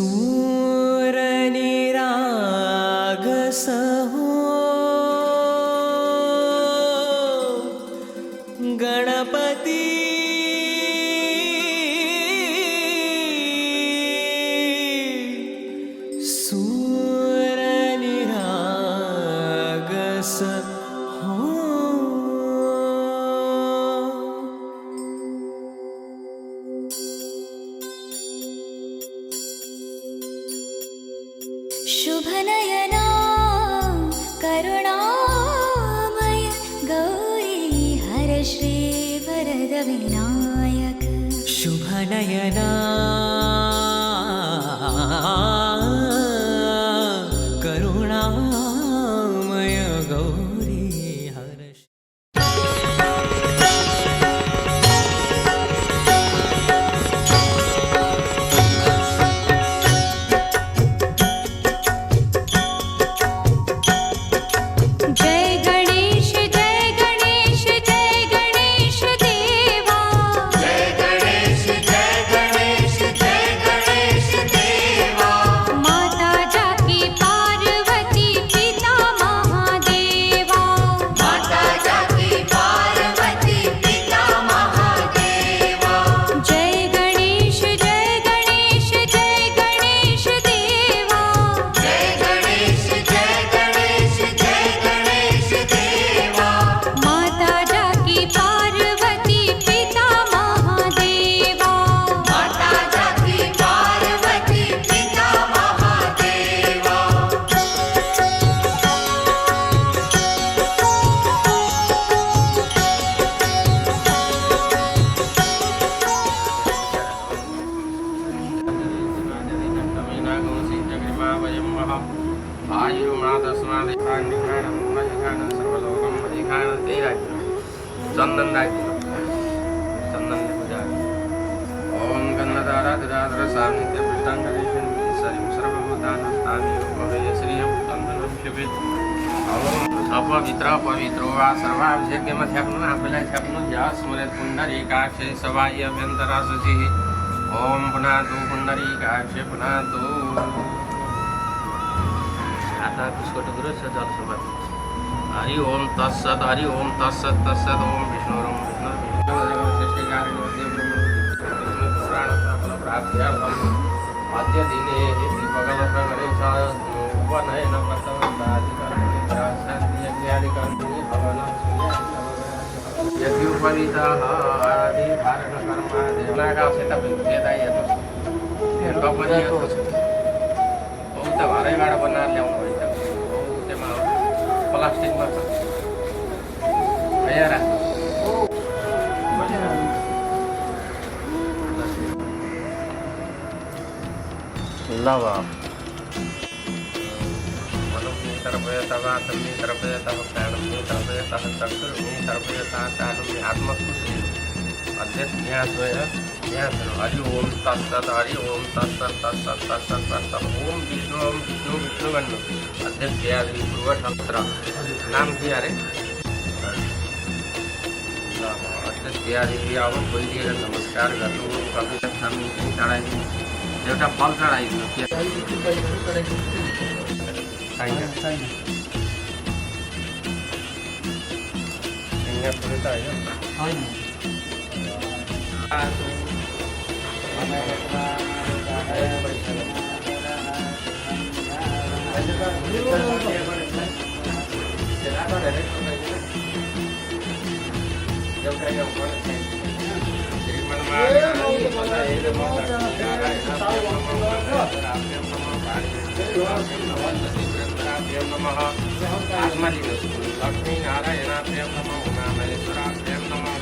सूरनिराग सहो गणपति सूरनिराग सहो। शुभनयना करुणामय गौरी हर श्री वरद विनायक। शुभनयना करुणामय गौरी हर चंदन चंदन पूजा। ओम गन्धधाराधराधर सान्निध्य पृष्ठांगरेशन सरिम सर्वभूतानस्तानि भवे श्रियं चंदनं शिवेत। ओम अपवित्र पवित्रो वा सर्वाभिषेकमा थ्याप्नु आफूलाई थ्याप्नु या स्मरेत पुण्डरीकाक्षे सवाय अभ्यन्तराशुचि। ओम पुनातु पुण्डरीकाक्षे पुनातु। आता पुष्को टुक्रो छ जल सुभात। हरि ओम तत्सत हरि ओम तत्सत तत्सत। ओम विष्णु ओम विष्णु अद्य दिने दीपकल्पगणेश उपनयन यज्ञोपवीतः आदिधारणकर्मादिनागावश्यकता बहुत घरैबाट बनाएर ल्याउनु भएछ। त्यसमा प्लास्टिकमा छ यहाँ ल अध्यक्ष यहाँ हरि ओम तत्सत हरि ओम तत्सत तत्सत तत्सत तत्सत। ओम विष्णु विष्णु भन्नु। अध्यक्ष यादवी पूर्व छत्र नाम के अरे अध्यक्ष यादवी अब बोलिदिएर नमस्कार गर्नु। कविता थामी चढाइदिनु एउटा फल चढाइदिनु। लक्ष्मी नारायणाभ्यां नमः उमामहेश्वराभ्यां नमः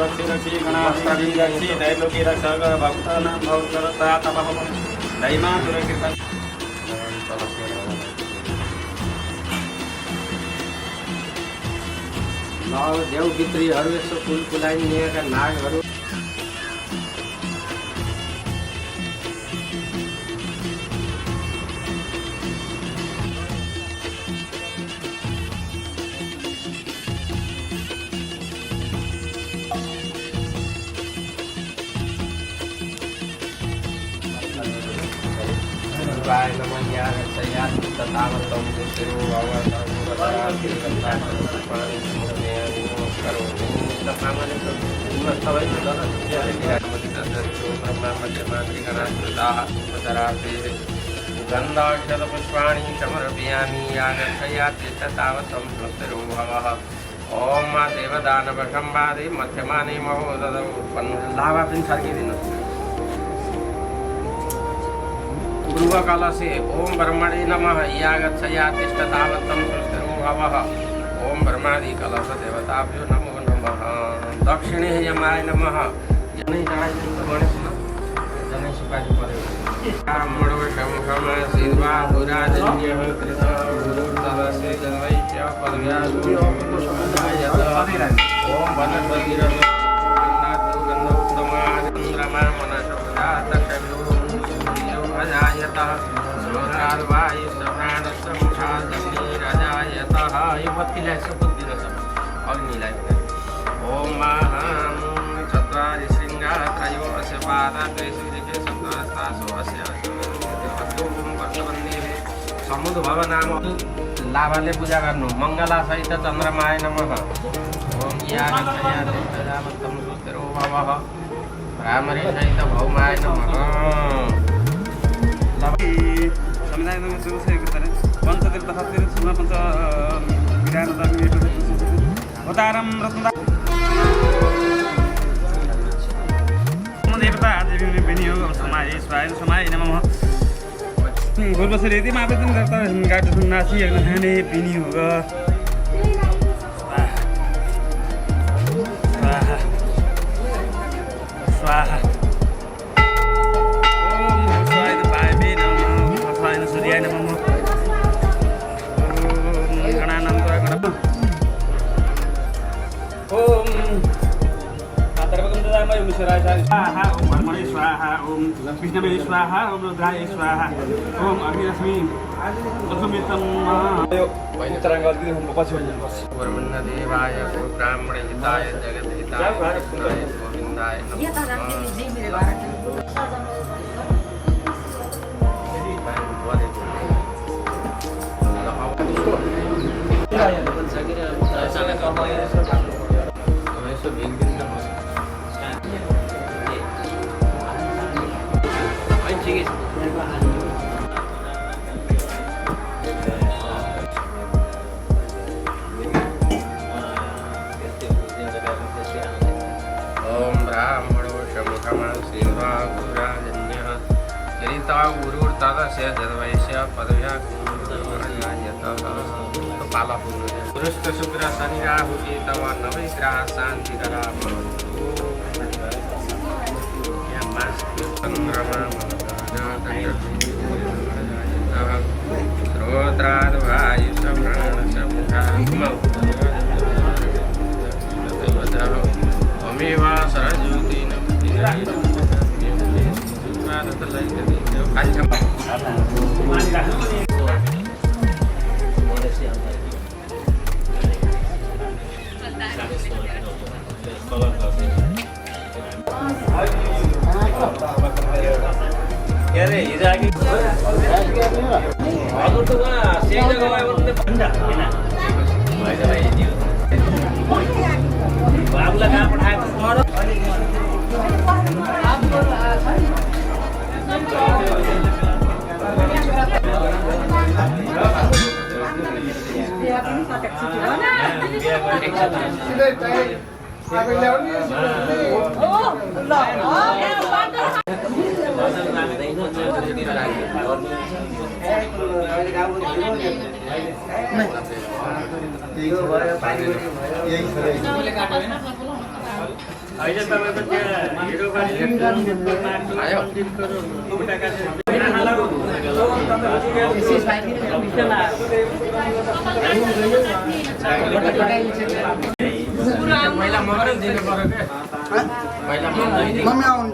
रक्षे रक्षे गणाधिपति रक्षे दैलोकी रक्षक भक्तानां भवकरता तपः दैमा दुरकृपा देवपितृहरू यसो फुलफुलाइएका नागहरू गन्धाक्षरपुष्पाणि समर्पयामि यागक्षयाति तावतं स्वस्तिरो भवः ॐ मा देवदानवसंवादे मध्यमाने महोदधौ लाभा पनि फर्किदिनुहोस् पूर्वकलशे ॐ ब्रह्मणे नमः यागक्षयातिष्ठ तावतं स्वस्तिरो भवः ॐ ब्रह्मादि कलश देवताभ्यो नमो नमः दक्षिणे यमाय नमः जनै जनै सुपारी पर्यो ब्राह्मणो शमुखम शिवा पुराजन्यः कृतः गुरुर्तदस्य जन्मैश्च पदव्यासो ॐ वनस्पतिरसो गन्धोत्तमा चन्द्रमा मनसोजातकव्यो अजायतः श्रोत्राद्वायुसप्राणसमुषादग्निरजायतः यो बत्तीलाई सुबुद्धिरछ अग्निलाई ॐ माहं चत्वारि शृङ्गा त्रयो अस्य पादा द्वैसुदिके सप्तहस्तासु अस्य वर्षवन्देः समुद भव नाम लाभाले पूजा गर्नु मङ्गलासहित चन्द्रमाय नमः ॐ यागक्षयातिष्ठदावत्तं सुस्थिरो भवः भ्रामरी सहित भौमाय नमः संविधान पंचतीर्थ तीर्थ सुना पंच विधान अवतारम रत्नदा देवता देवी विनियोग समाय स्वाय समाय नमः पूर्वश्री यदि आवेदन करता गाटो सुन्नासी ने विनियोग स्वाहा स्वाहा सूर्याय नमः ओम स्वाहा ओम ब्रह्मणे स्वाहा ओम विष्णवे स्वाहा ओम रुद्राय स्वाहा ओम अग्निरश्मि लक्ष्मीतम ब्रह्मण्यदेवाय ब्राह्मणहिताय जगद्हिताय कृष्णाय गोविन्दाय गुरुर्तदस्य जन्मैश्च पदव्या पुरुष शुक्र शनि राहु केतव नवै ग्रह शान्तिकरा श्रोत्राद्वायुषप्राणसमुखा सरज्योतिन बाबुलाई कहाँ पठाएको अहिले तपाईँको त्यो हिरोबारी आयो पहिला मगाएर दिनु पर्यो क्या पहिला मम्मी आउनु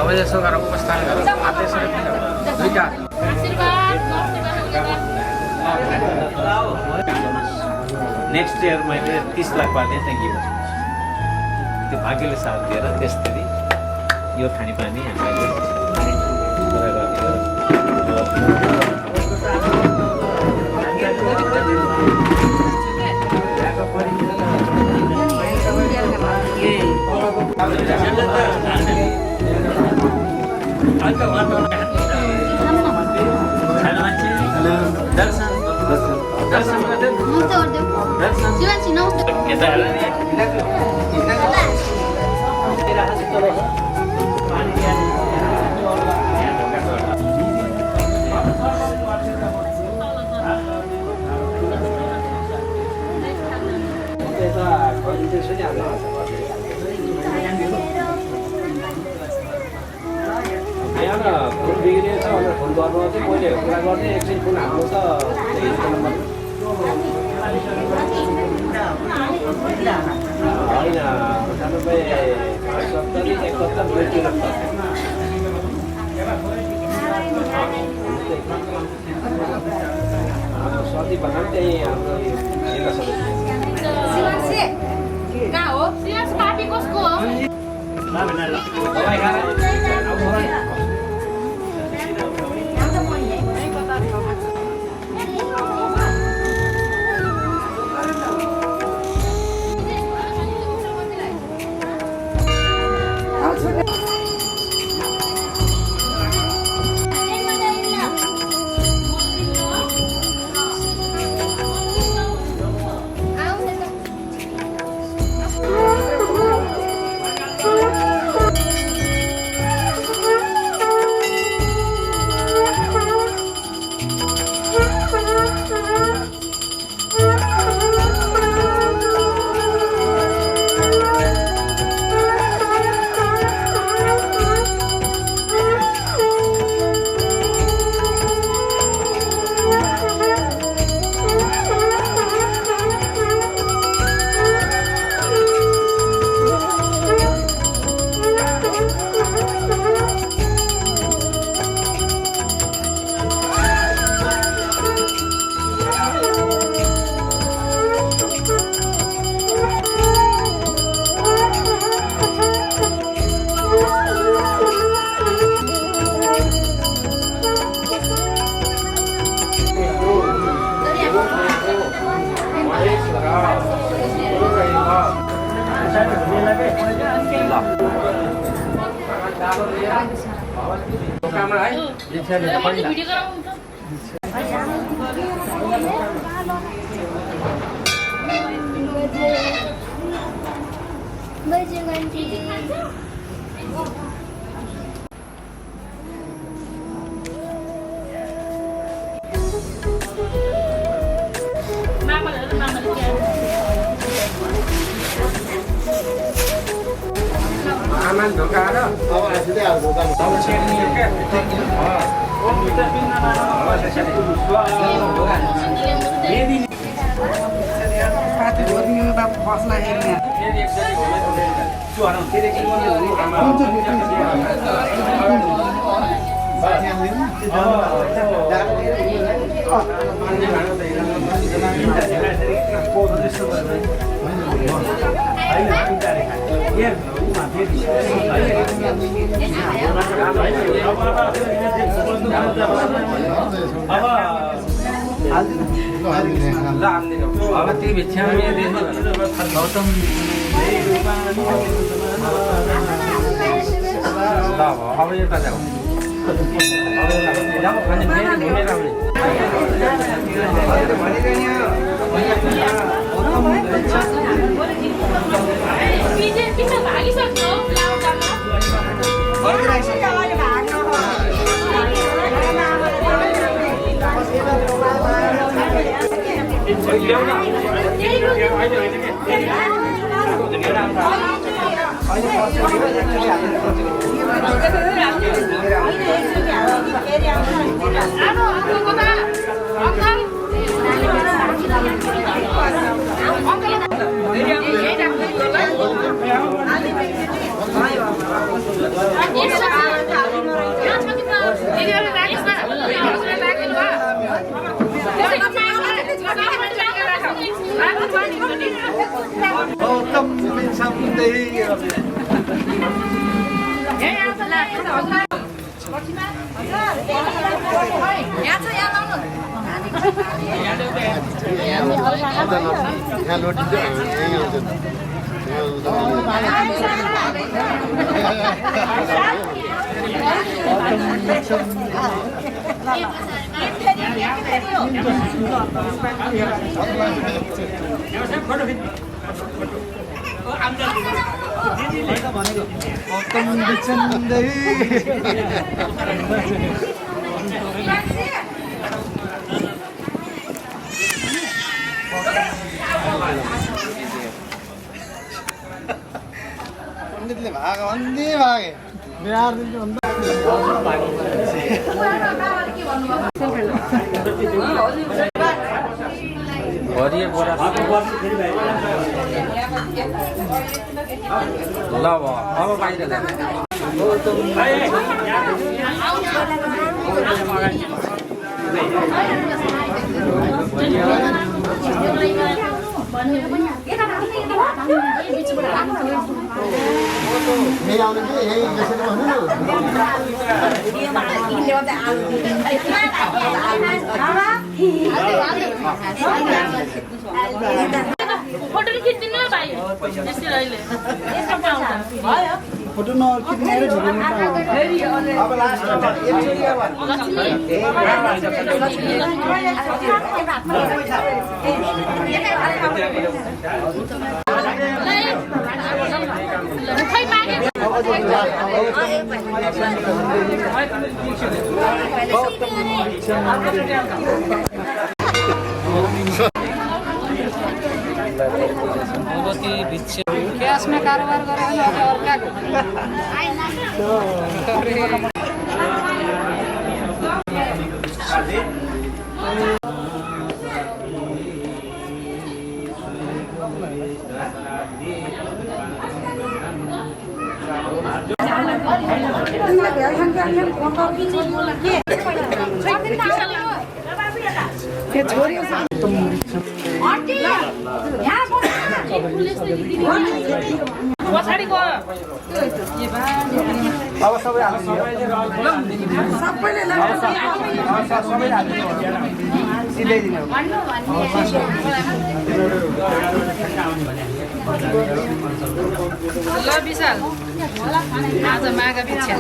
अब यसो गरेर उपस्थान गरौँ दुईटा नेक्स्ट इयर मैले 30 लाख पार्ने त्यहाँदेखि त्यो भाग्यले साथ दिएर त्यसरी यो खानेपानी हामीले पुरा गर्ने फोन बिग्रिएछ भनेर फोन गर्नु चाहिँ मैले कुरा गर्ने एकछिन फोन हाम्रो त होइन 97 सती भन्दा पनि त्यही हाम्रो जिल्ला सदस्य कहाँ हो? सियास पापी कसको हो? दोकानमा है भिडियो गराउनु बजे घन्टी आमान ढोकाएर अब ती भिक्षामा गौतम ल अब यता जाऊ अनि फेरि घुमेर आउने भागिसक्यो हरियो बोरा ल अब बाहिर जाने फोटो खिच्दिनु ल भाइ यसरी अहिले यसमा पाउँछ भयो फोटो नखिच्नेर अब लास्टमा एकचोटी क्यासमा कारोबार गरेर अर्काको अब सबै सबैले सिधै दिनु ल विशाल आज माघ बिच्छा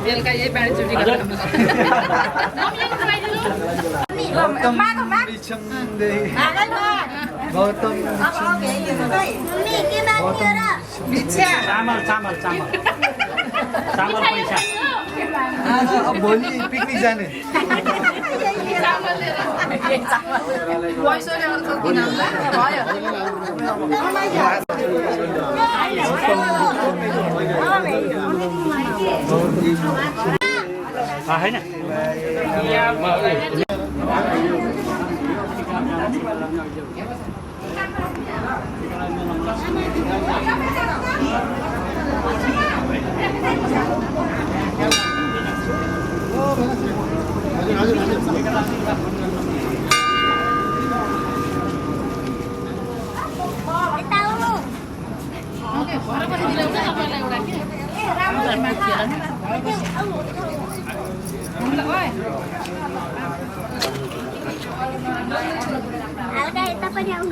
बेलुका यही बाँडीचुटी चामल पैसा अब भोलि पिकनिक जाने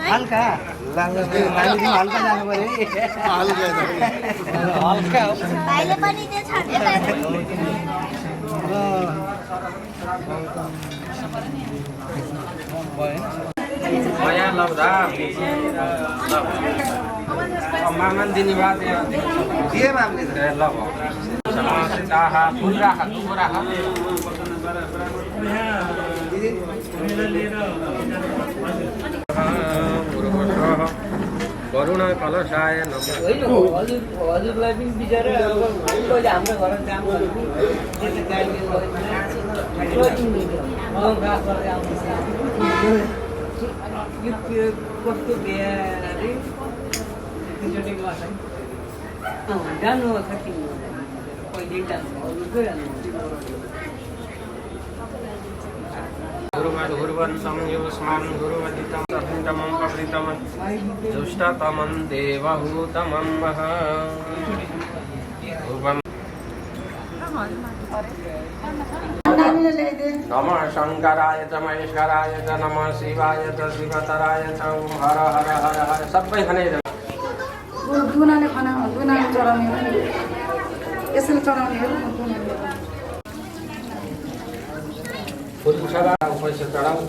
हल्का हल्का जानु माया लौदा मामन दिने बात के मामले ल चाहा फुल राख दुबो राख वरुण कलशाय नमः हजुरलाई पनि बिचरा हाम्रो घर काम गरेको कस्तो बिहा जानु पहिले गुरुवन्तं युष्मान् गुरुवदितं सहितमं पवृतमं जुष्टतमं देवहूतमं वः नमः शङ्कराय च महेश्वराय च नमः शिवाय च शिवतराय च ॐ हर हर हर हर सबै खाने दुनाले खाना दुनाले चढाउने यसरी चढाउने पुरुषरा पैसा चढाऊ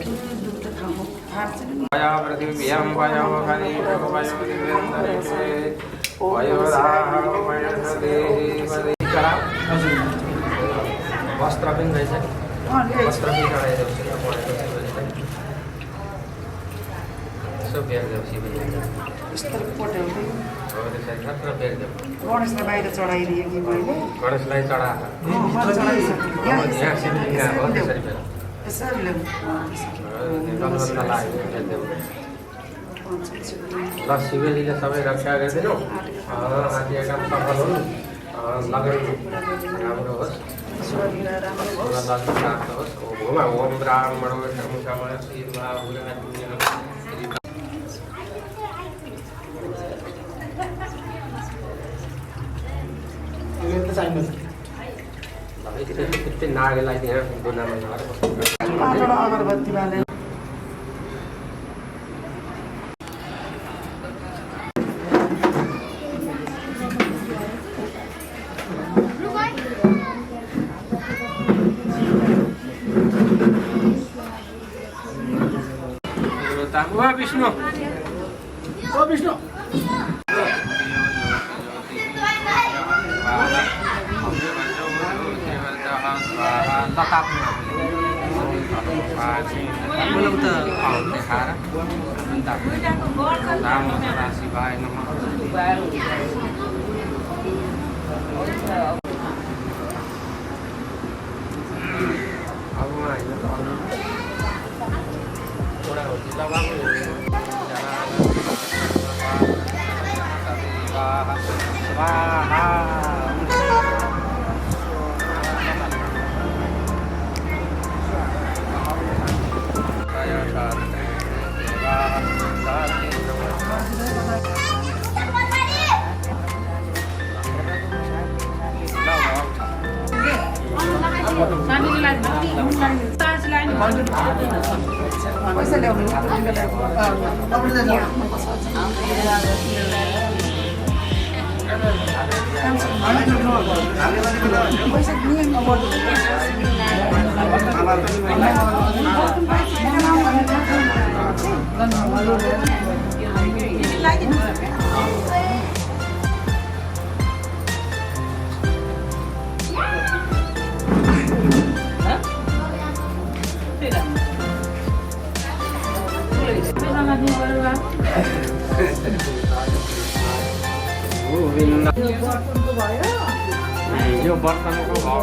वयो पृथिव्यां वयो हरिः वयो दिवेन्द्रे वयो राह वयो देहि वयो चढाऊ वस्त्र पनि रहेछ वस्त्र पनि चढाइदिएको यसो बेर्देऊ गणेशलाई बाहिर चढाइदिएँ कि मैले गणेशलाई चढा ल शिवेलीले सबै रक्षा गरिदिनु आदि काम सफल हुनु लगन राम्रो होस् प्राप्त होस् ओम ब्राह्मणो धर्मसमय शिवा नागलाई त्यहाँ दुनामा अगरबत्ती बाले विष्णु विष्णु शिवाय नमः पैसा ल्याउनु पैसा यो बर्तनको भाउ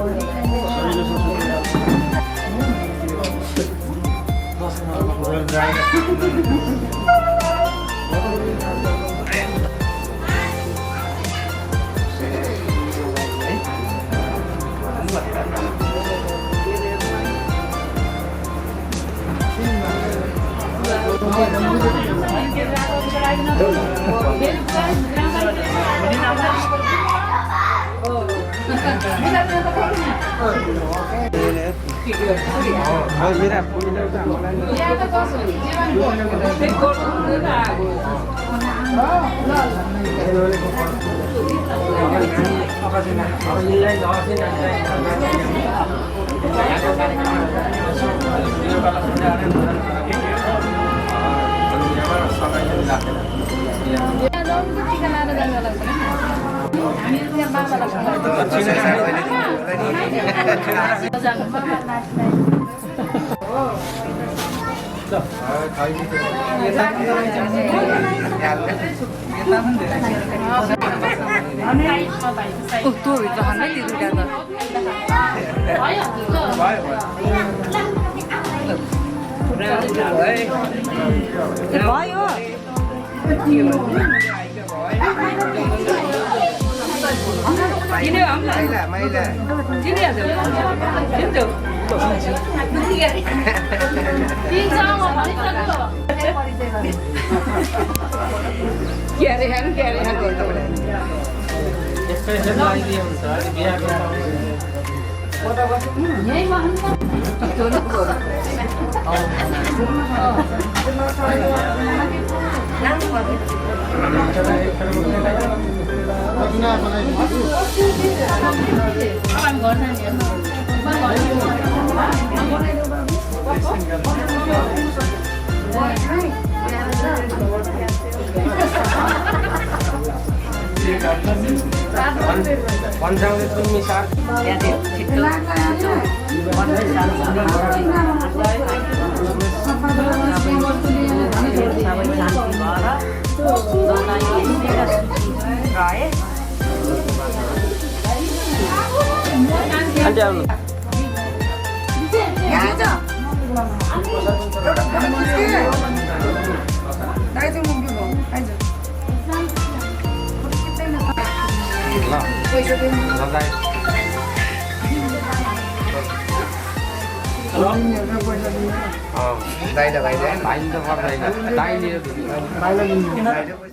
तँभित्र हाल्नै त्यो दुइटा त भयो भन्साउने तुमी साथ दाइ लगाइदिए भाइ त पर्दैन दाइ लिएर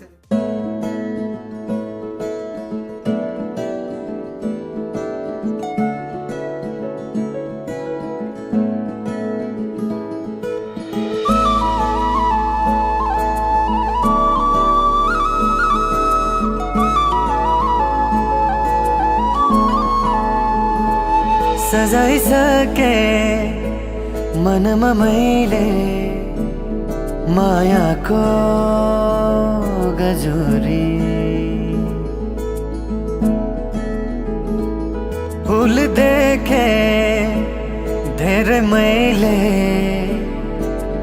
सजाइसके मनमा मैले मायाको गजोरी फुल देखे धेरै मैले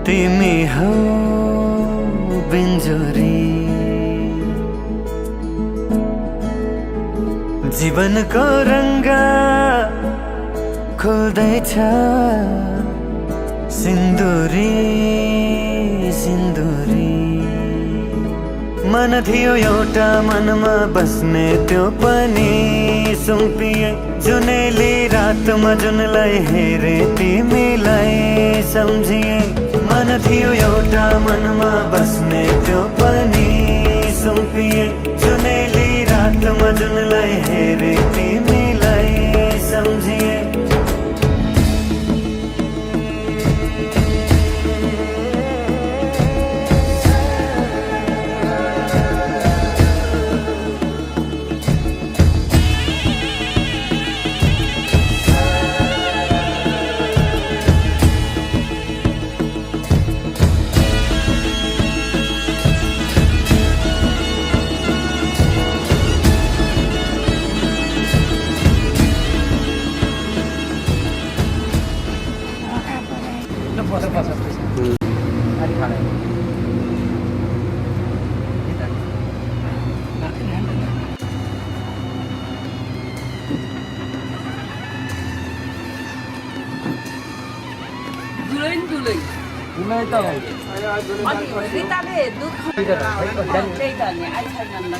तिमी हौ बिन्जोरी जीवनको रङ्ग खोल्दैछ सिन्दुरी सिन्दुरी मन थियो एउटा मनमा बस्ने त्यो पनि सुम्पिए जुनेली रातमा जुनलाई हेरे तिमीलाई सम्झिए मन थियो एउटा मनमा बस्ने त्यो पनि सुम्पिए जुनेली रातमा जुनलाई हेरे तिमीलाई सम्झिए पैसा छ पैसा अलि खाना दुलै दुलै त हो अनि रिताले दुध त्यही त नि आइछन् न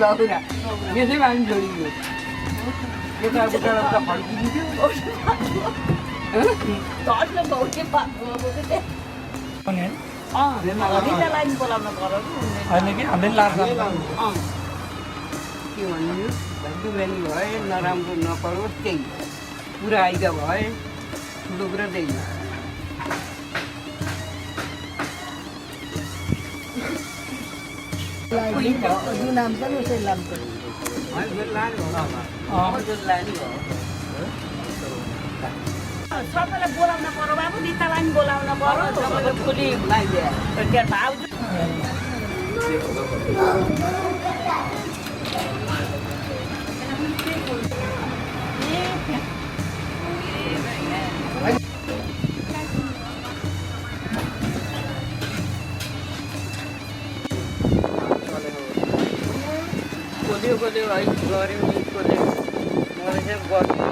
लौरा यसैमा हामी जोडियो केटा बुटा त फर्किदिन्थ्यो झट्न बहुते पाएको अनि रितालाई नि बोलाउन पर्यो होइन कि हामीले लाग्छ के भन्नु भाग्य बेनी भए नराम्रो नपरोस् त्यही पुरा आइका भए ठुलो कुरा त्यही नाम छ नि उसै नाम सबैलाई बोलाउन पर्यो बाबु रितालाई नि बोलाउन पर्यो सबैले फुली लगाइदिए के भाउ कोल्यो है गऱ्यौँ नि कोल्यो मलाई चाहिँ गर्नु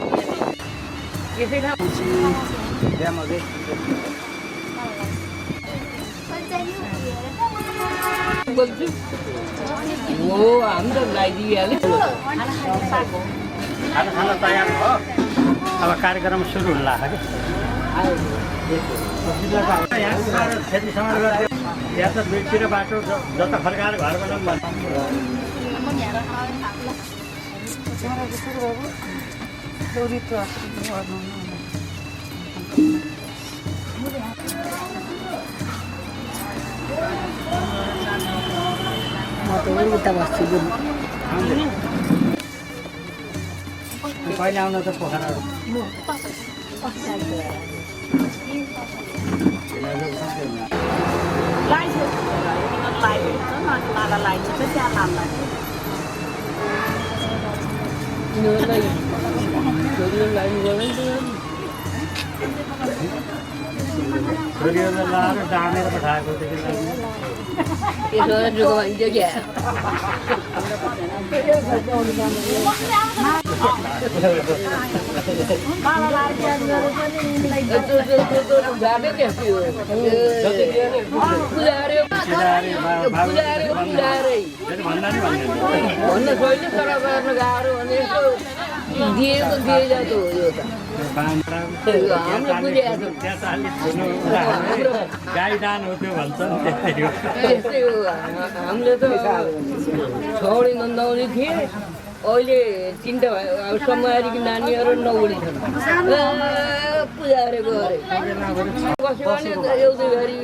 यसै थाहा बोल्छु हो हामी त लगाइदिइहाल्यो खाना तयार भयो अब कार्यक्रम सुरु हुन लाग्छ कि यहाँ खेती समाज गर्दै या त दुईतिर बाटो जता फर्काएर घर बनाउँ म त उता बस्छु कहिले आउन त पोखराहरू छोरीहरूलाई लाएर डाँडेर पठाएको भन्न छोड्ने तर गर्न गाह्रो भने दिएको दिए जातो हो यो त गाई दान हो त्यो भन्छ यस्तै हो हामीले त छौडी नन्दाउने थिए अहिले तिनवटा अब समयको नानीहरू नौडी छन् पुजारेको अरे बस्यो भने एउटै घरि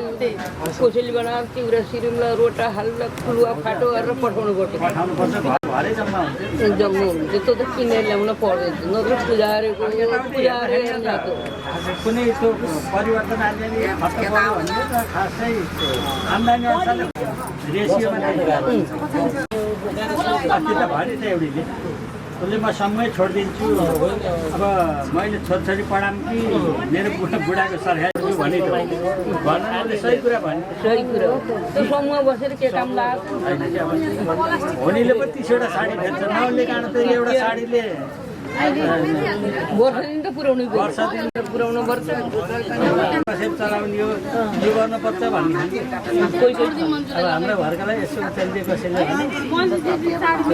कोसेली बनाएर तिउरा सिरुमलाई रोटा हाल्दा फुलुवा फाटो गरेर पठाउनु पर्छ जम्मा हुन्छ त्यो त किनेर ल्याउन पर्दैन नत्र पुजारेको पुजारे जातो कुनै त्यो परिवर्तन आइले खर्च गर्यो भने त खासै आम्दानी अनुसारले रेसियो अस्ति त भने त एउटीले उसले म सँगै छोडिदिन्छु अब मैले छोरछोरी पढाऊँ कि मेरो बुढाको सरकारी भने भन्नाले सही कुरा भने सही कुरा हो त्यो समूह बसेर के काम लाग्छ होनीले पनि 30वटा साडी भेट्छ नहुने कारण त एउटा साडीले वर्ष दिन त पुऱ्याउनु वर्ष दिन त पुऱ्याउनु पर्छ चलाउने हो यो गर्नुपर्छ भन्ने अब हाम्रो घरकालाई यसो त्यसले कसैले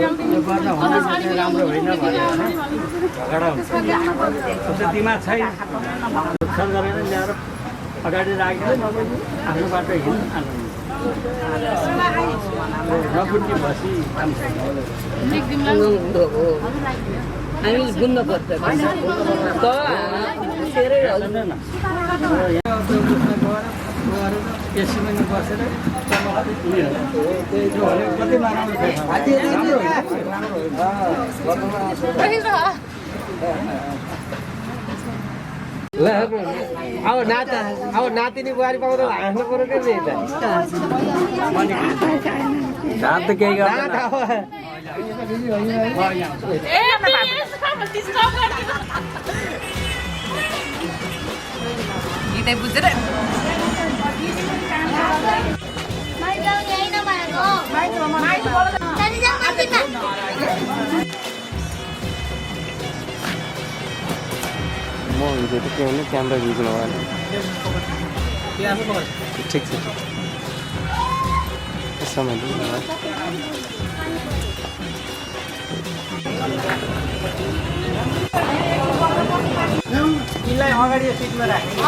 यो गर्न हुन राम्रो होइन भन्यो भने झगडा हुन्छ त्यो दिमाग छैन नुकसान गरेर ल्याएर अगाडि राखेर आफ्नो बाटो हिँड्नु नबुझ्ने भसी काम छैन हामी बुझ्नु पर्छ एसीमा बसेर कति अब नातिनी बुहारी पाउँदा हाँस्नु पऱ्यो क्या दाँत त केही गर्दैन गीतै बुझेर म हिजो त के भने क्यामेरा बिग्नु भएन ठिक छ समय यिनलाई अगाडि सिटमा राख्नु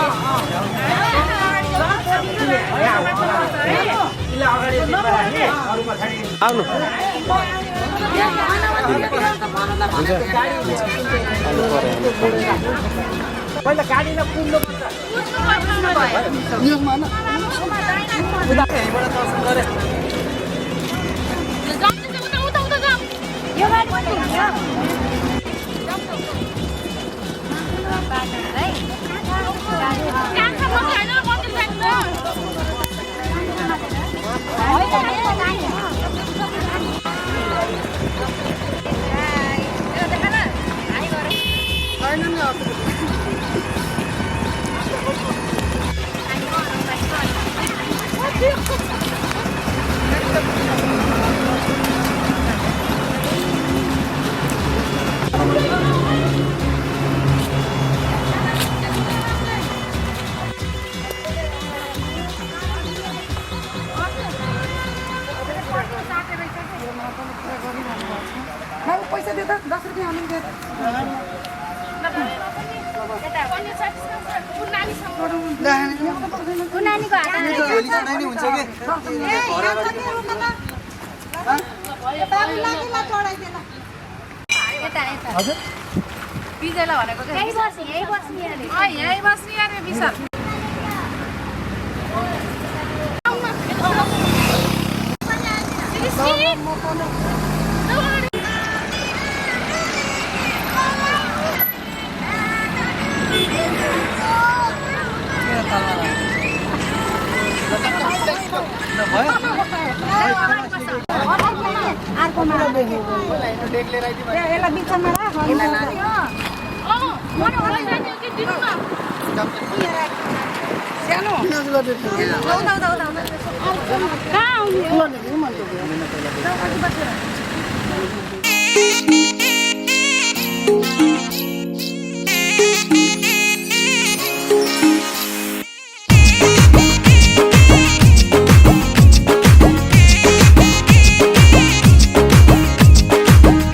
आउनु पहिला गाडीलाई कुद्नु पैसा दे त 10 रुपैयाँ हामी दे नानीको हजुर पिज्जालाई भनेको यही बस्ने अरे विशाल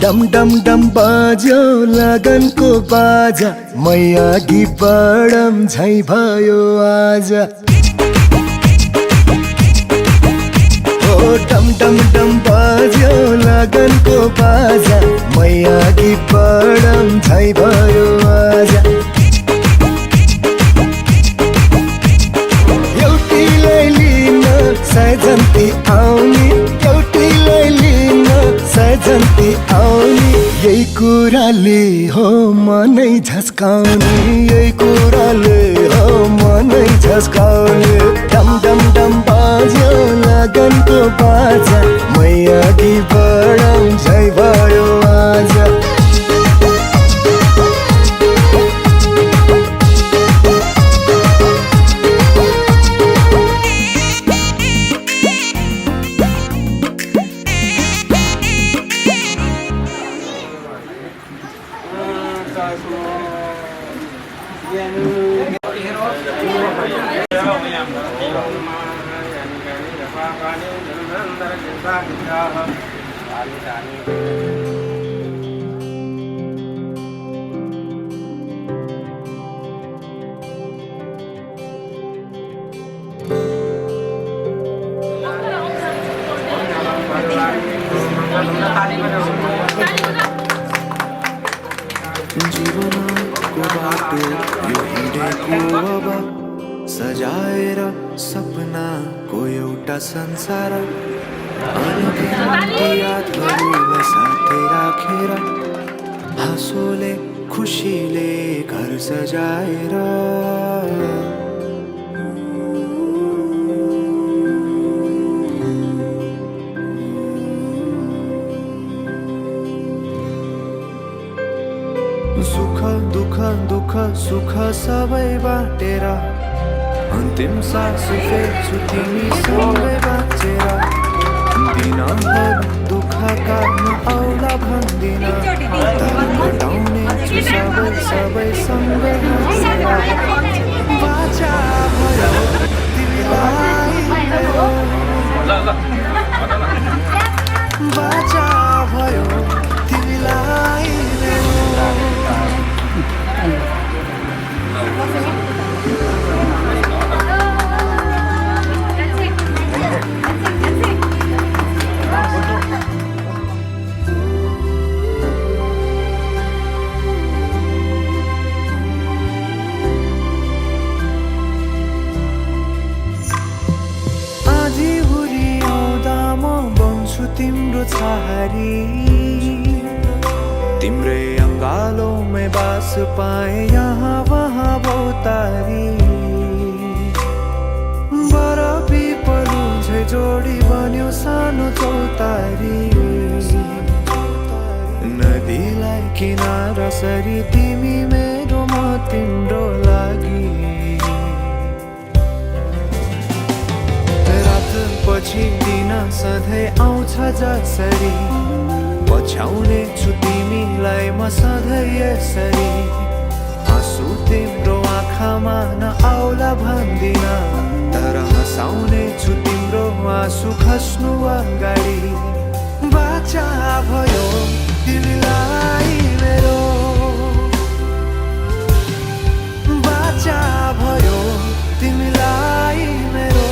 डम डम डम बाज्यो लगनको बाजा मैया गि बडम झै भयो आज ओ डम डम डम बाज्यो लगनको बाजा मैया गि बडम झै भयो आज एउटीलाई लिन सजन्ती आउने एउटीलाई लिन सजन्ती आउने यही कुराले हो मनै झस्काउने यही कुराले हो मनै झस्काउने डम डम डम बाज्यो लगनको बाजा मैया गि बडम झै भयो आज जीवनको बाटो यो हिँडेको अब सजाएर सपनाको एउटा संसार अनगिन्ती यादहरूलाई साथै राखेर हाँसोले खुसीले घर सजाएर सुख सबै बाटेर अन्तिम सास फेर्छु तिमीसँगै बाँचेर दिनभर दुःख काट्न आउला भन्दिन घटाउने छु सबै सँगै हाँसेर बाचा भयो तिमीलाई मेरो बाचा भयो तिमीलाई मेरो तिम्रो छहारी तिम्रै अङ्गालोमै बास पाए यहाँ वहाँ बहुतारी बरफी पलु झै जोडी बन्यो सानो चौतारी नदीलाई किनारा सरी तिमी मेरो म तिम्रो लागि पछि दिन सधैँ आउँछ जसरी पछ्याउने छु तिमीलाई म सधैँ यसरी आँसु तिम्रो आँखामा नआउला भन्दिन तर हँसाउने छु तिम्रो आँसु खस्नु अगाडि बाचा भयो तिमीलाई मेरो बाचा भयो तिमीलाई मेरो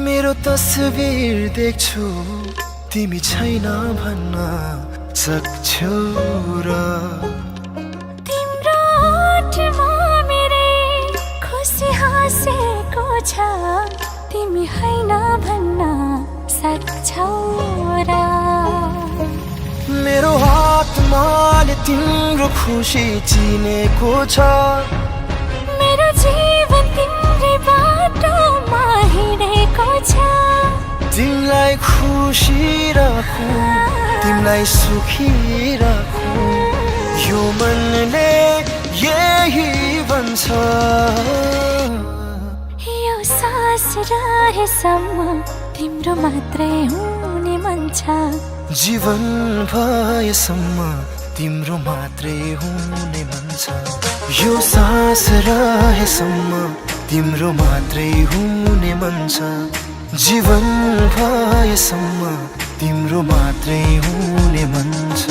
मेरो तस्बिर देख्छु तिमी छैन भन्न सक्छौ र तिम्रो ओठमा मेरै खुसी हाँसेको छ तिमी हैन भन्न सक्छौ र मेरो आत्माले तिम्रो खुसी चिनेको छ मेरो जीवन तिम्रै बाटोमा हिँडेको छ तिमीलाई खुसी राखु तिमीलाई सुखी राखु यो मनले यही भन्छ यो सास रहेसम्म तिम्रो मात्रै हुने मन छ जीवन भएसम्म तिम्रो मात्रै हुने मन छ यो सास रहेसम्म तिम्रो मात्रै हुने मन छ जीवन भएसम्म तिम्रो मात्रै हुने मन छ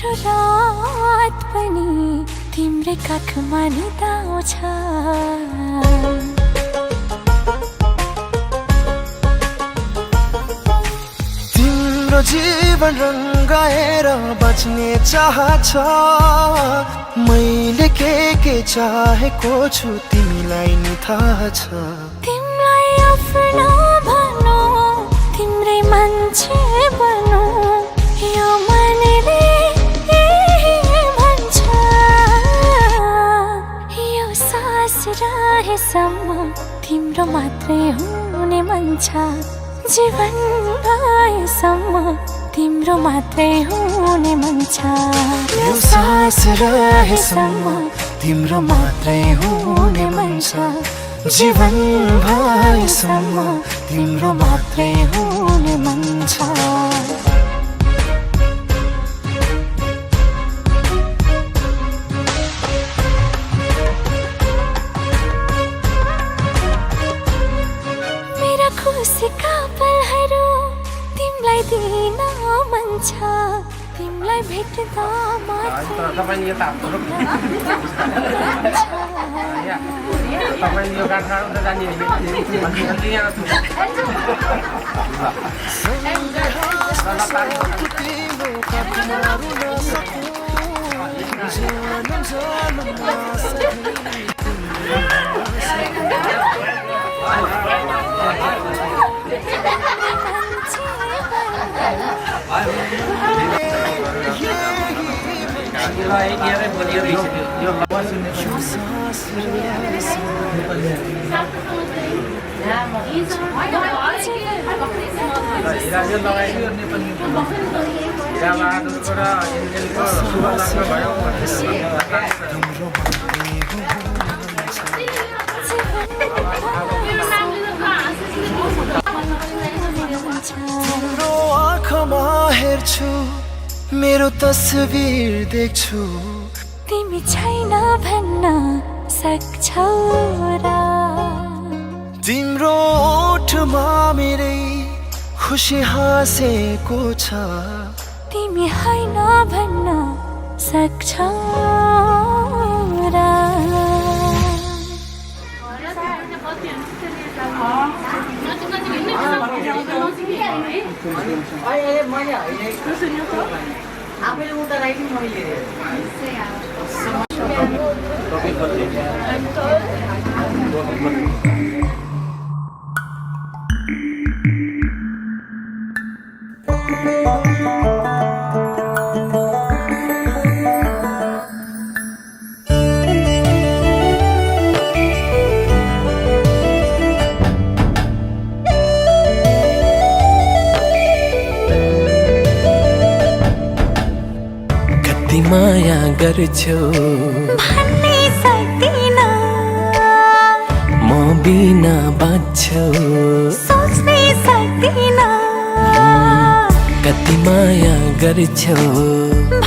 मेरो रात पनि तिम्रै काखमा निदाउँछ तिम्रो जीवन रंगाएर बाँच्ने चाह छ मैले के चाहेको छु तिमीलाई नि थाहा छ तिमीलाई आफ्नो भनौ तिम्रै मान्छे बनौ यो मनले भन्छ यो सास रहेसम्म तिम्रो मात्रै हुने मन छ जीवन भएसम्म तिम्रो मात्रै हुने मन छ यो सास रहेसम्म तिम्रो मात्रै हुने मन छ जीवन भएसम्म तिम्रो मात्रै हुने मन छ मेरा खुसीका पलहरू तिमीलाई दिन मन छ तिमीलाई भेट्दा मात्र तपाईँले यो त तपाईँले यो काठमाडौँ त जाने तिम्रो आँखामा हेर्छु मेरो तस्बिर देख्छु तिमी छैन भन्न सक्छौ र तिम्रो ओठमा मेरै खुसी हाँसेको छ तिमी हैन भन्न सक्छौ र आफैले उता राइटिङ मैले माया गर्छौ भन्नै सक्दिन म बिना बाँच्छौ सोच्नै सक्दिन कति माया गर्छौ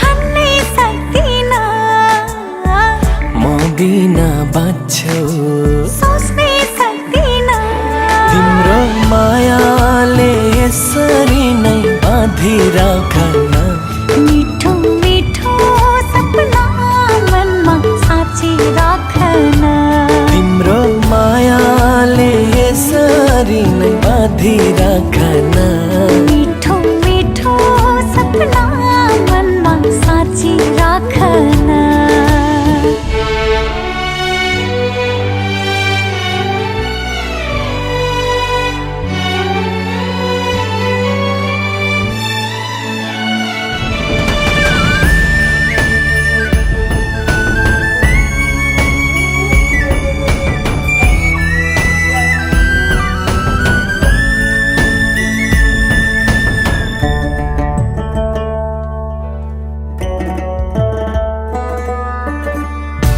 भन्नै सक्दिन म बिना बाँच्छौ सोच्नै सक्दिन तिम्रो मायाले यसरी नै बाँधिराखन मिठो मिठो सपना मनमा साँची राखन तिम्रो मायाले यसरी नै बाँधिराखन मिठो मिठो सपना मनमा साँची राखन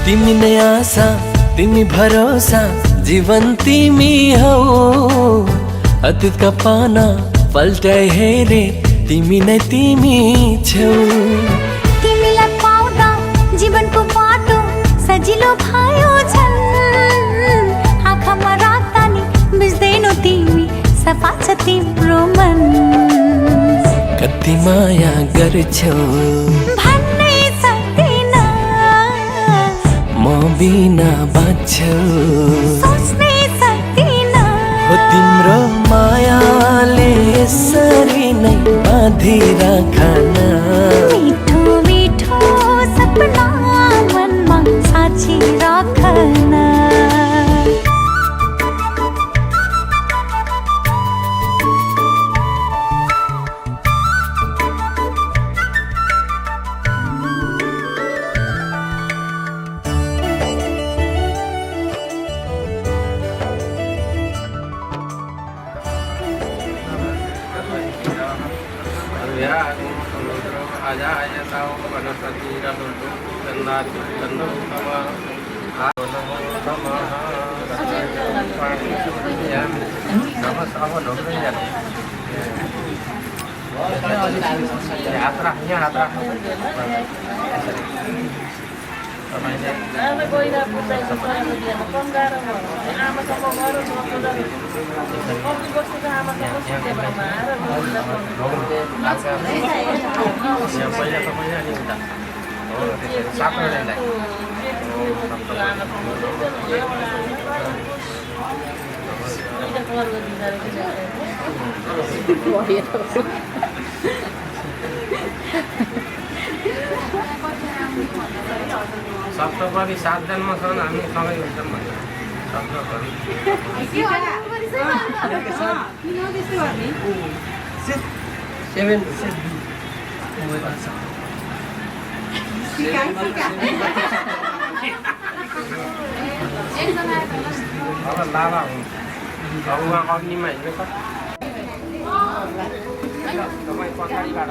तिमी नै आशा तिमी भरोसा जीवन तिमी हौ अतीतका पाना पल्टाइ हेरे तिमी नै तिमी छौ तिमीलाई पाउँदा जीवनको बाटो सजिलो भयो झन् आँखामा राख्दा नि बुझ्दैनौ तिमी सफा छ तिम्रो मन कति माया गर्छौ भन्न छेउ सोच्नै सक्दिनँ हो तिम्रो मायाले यसरी नै बाँधिराखन मिठो मिठो सपना मनमा साँची राखन सप्तपदी 7 जन्म छन् हामी सँगै हुन्छौँ भने सप्तपदी अब लाभा हुन्छ अब उहाँ अग्निमा हिँड्नु छ तपाईँ पछाडिबाट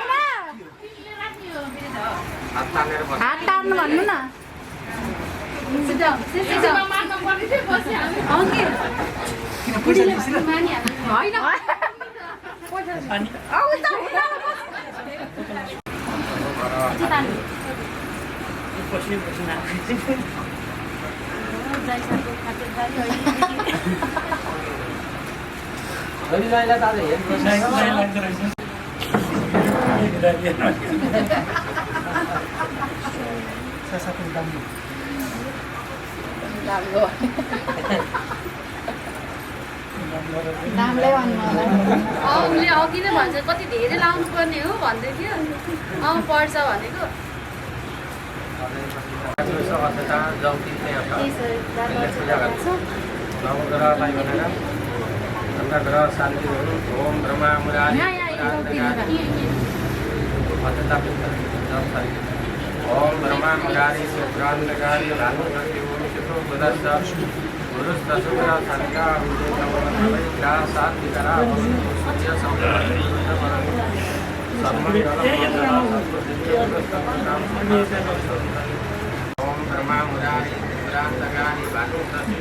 आगोमा हात तान्नु भन्नु न नामलाई भन्नु होला उसले अघि नै भन्छ कति धेरै लाउनु पर्ने हो भन्दै थियो पर्छ भनेको नवग्रहलाई भनेर अन्नग्रह शान्ति ओम ब्रह्मा मुरारी ओम ब्रह्मा मुरारी शुक्रांतकारी भानुमती ओम चितो बुधस्ස गुरुस्तशुक्र संज्ञा हुदेनवनवैग्रा सात्विकरा सूर्य ओम ब्रह्मा मुरारी शुक्रांतकारी भानुमती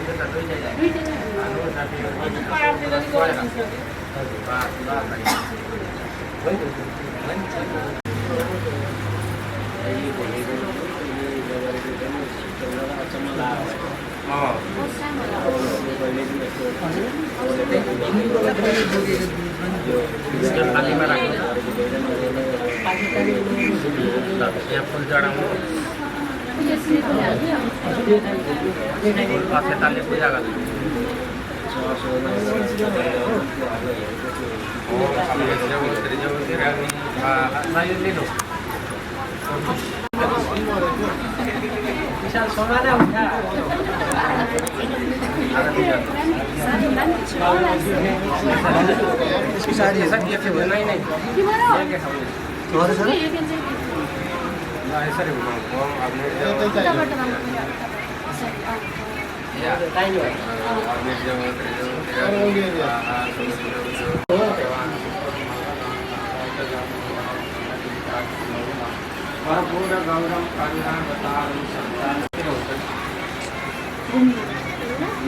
फुल चढाउनु अक्षताले पूजा गर्नु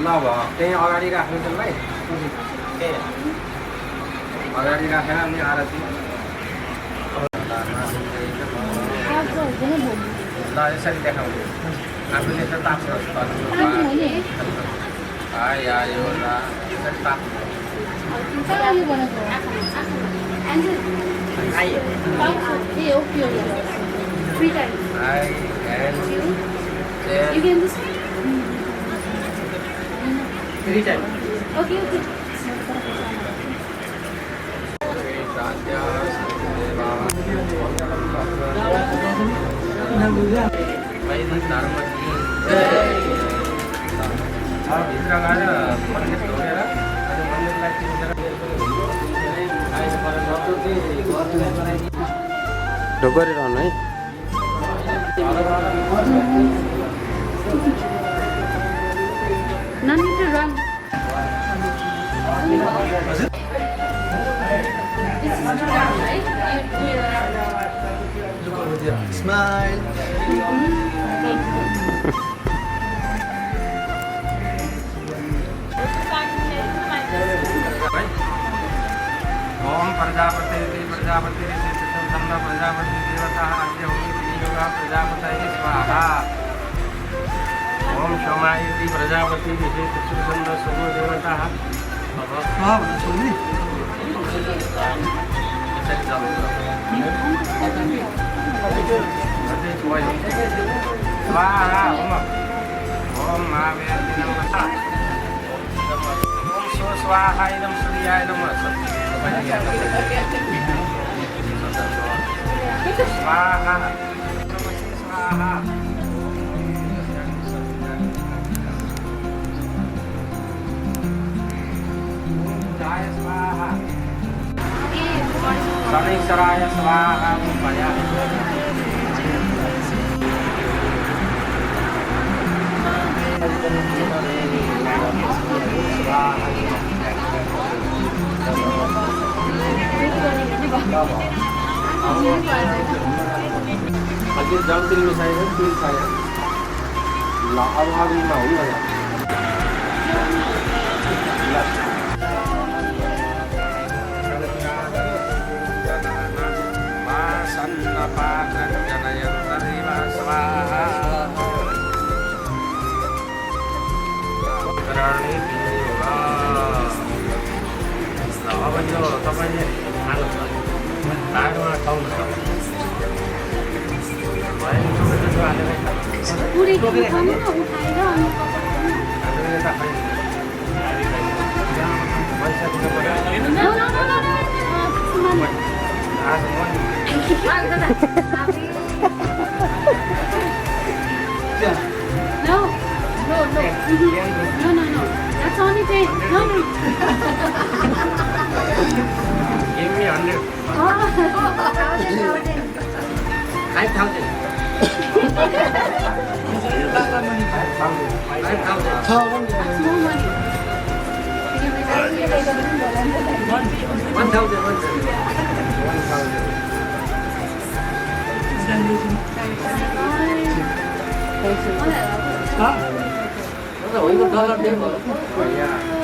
ल त्यही अगाडि राख्नु त्यसलाई अगाडि राखेर अनि आरती ल यसरी देखाउने आफूले त ताप्छ आयो ल यसरी ताप्नु भित्र गएर मन्दिर ढोगेर अनि मन्दिरलाई चिन्सेर ढोग गरिरहनु है No need to run. Smile. Om Prajapati Prajapati Prajapati देवता योगा प्रजापति स्वाहा ओम क्षमायति प्रजापति विशेषुचंद सुगो देवता स्वाहा ओम महावीर नमः ओम स्वाहा इदं सूर्याय नमः स्वाहा स्वाहा स्वाहा शनैश्वराय स्वाहा भया अझै जलतिल मिसाएर तिल खायो ल अब अगाडिमा हुन्न अब यो तपाईँले खानु छ भागमा खाउनु छ पैसा No. No. That's only 10. No. Give me 100. 5,000.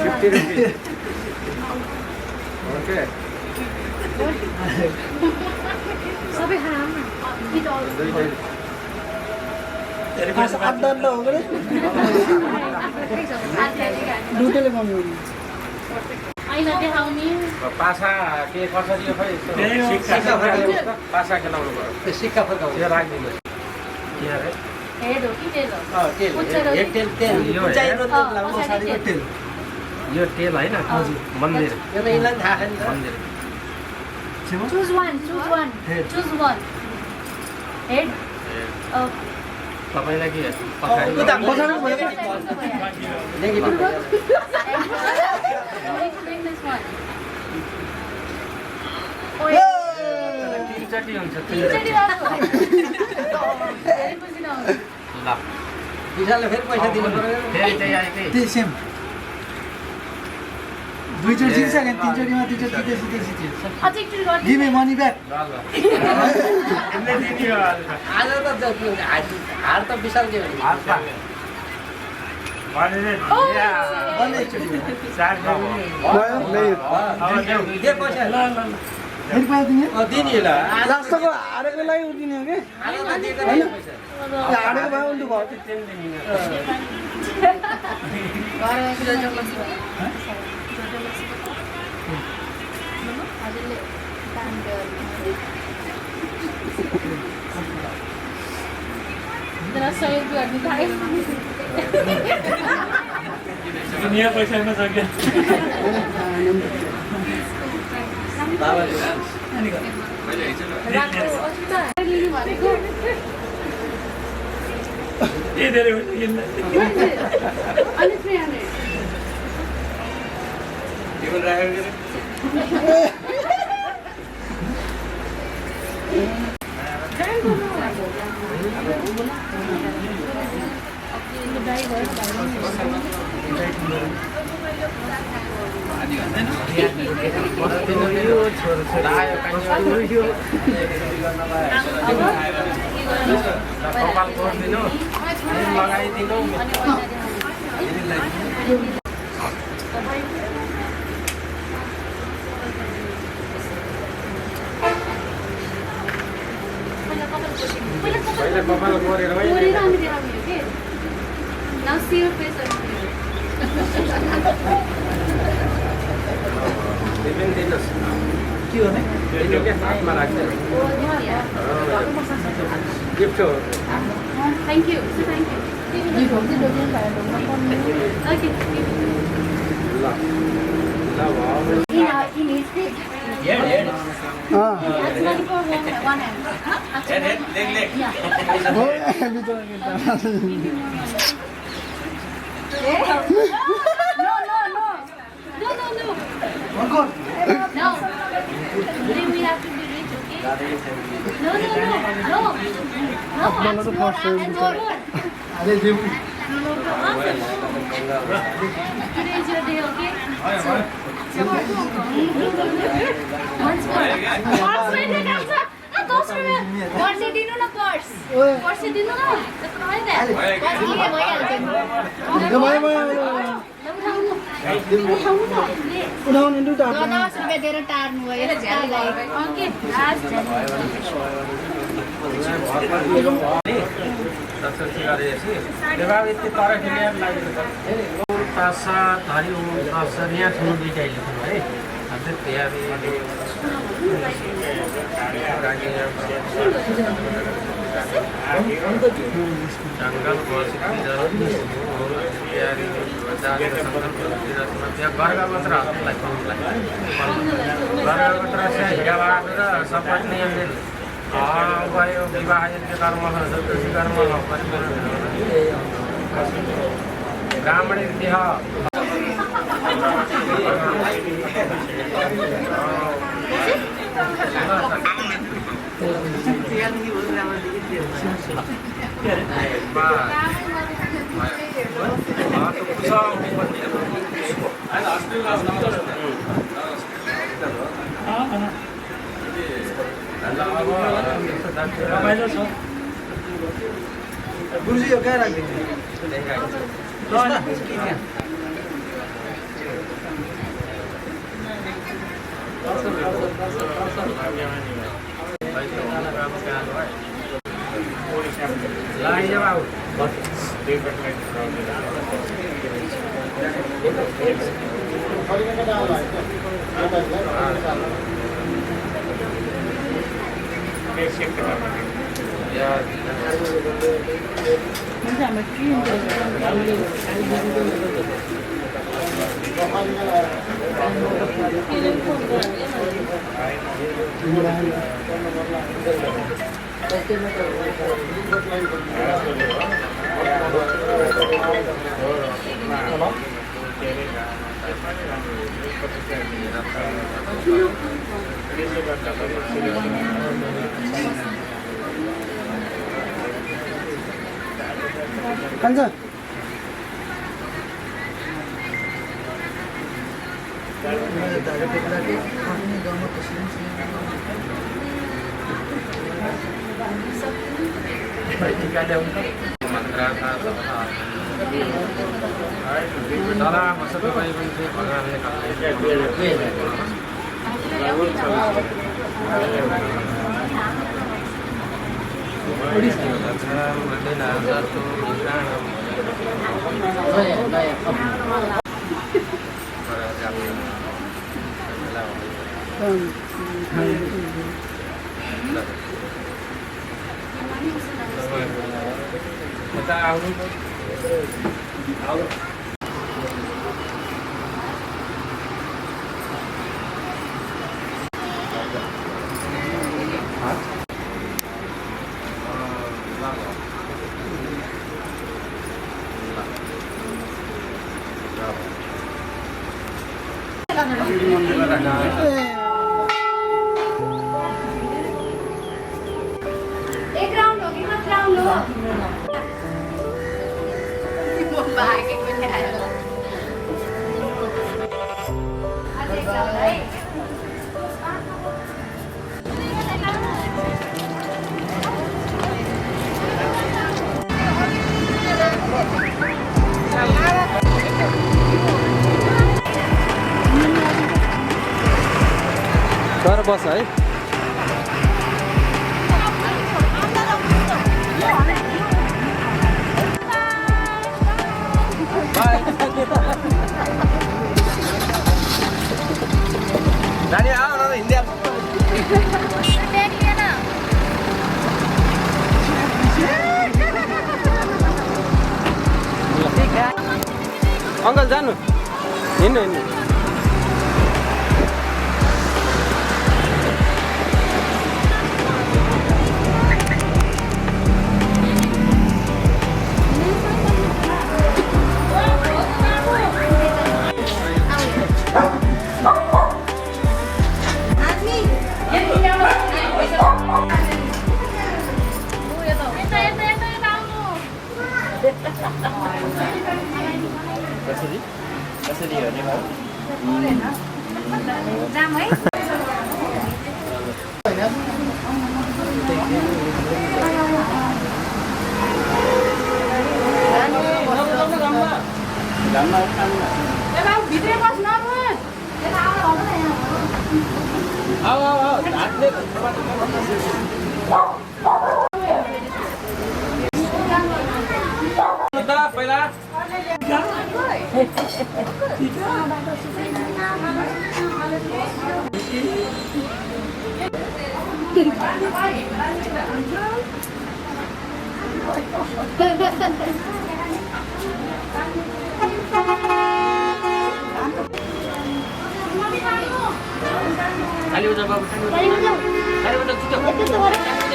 50 rupees. Okay. सबै खाना आइना देखाउने पासा के कसरी हो खै सिक्का फर्काउनु पासा खेलाउनु भयो त्यो सिक्का फर्काउनु त्यो राख्दिनु के अरे हेड हो कि तेल हो यो तेल होइन मन्दिर मन्दिर Choose one. Head. तपाईँलाई के This one. तिनचोटि हुन्छ तिनचोटि राख्नु। धेरै खुसी नहुनु। ल विशालले फेरि पैसा दिनु पर्यो फेरि चाहिँ आएकै त्यही सेम दुईचोटि जितिसक्यो तिनचोटिमा दुईचोटि जितेपछि अझै एकचोटि गर्नु। गिभ मी मनी ब्याक आज त हार त विशाल के भने के पैसा फेरि पैसा दिने दिने ल लास्टको हारेको लागि उठिने हो कि हारेको भए उल्टो भयो जरा सहयोग गर्नु थाल्यो। दुनिया पैसामा सक्यो लिनु भनेको ए धेरै हुन्छ अनि 300 कपाल खोलिदिनु लगाइदिनु पहिला कपाल कोरेर कोरेर अनि देखाउने हो के नाउ सी योर फेस दिनुहोस् के हो नि दिनु के हातमा राख्दैन गिफ्ट हो थ्याङ्क यू ओके उठाउनु दुईटा 10 रुपियाँ दिएर टार्नु भयो ओके यहाँ ठुलो दुइटा लेख्नु है जङ्गल गर्गपत्र गर्गपत्र हिरा बाँडेर सपत्नी भयो विवाह यज्ञ कर्म सप्तऋषि कर्म ब्राह्मण देह गुरुजी यो कहाँ राखिदिनु Kanza. एक राउंड होगी मत राउंड लो बाहर के कुछ आया तर बस है नानी आओ न हिन्दी अंकल जानु हिँड्नु हिँड्नु कसरी हेर्ने भयो जाम है भित्रै बस्न पहिला खाली हो जा बाबु खाली हो जा छिटो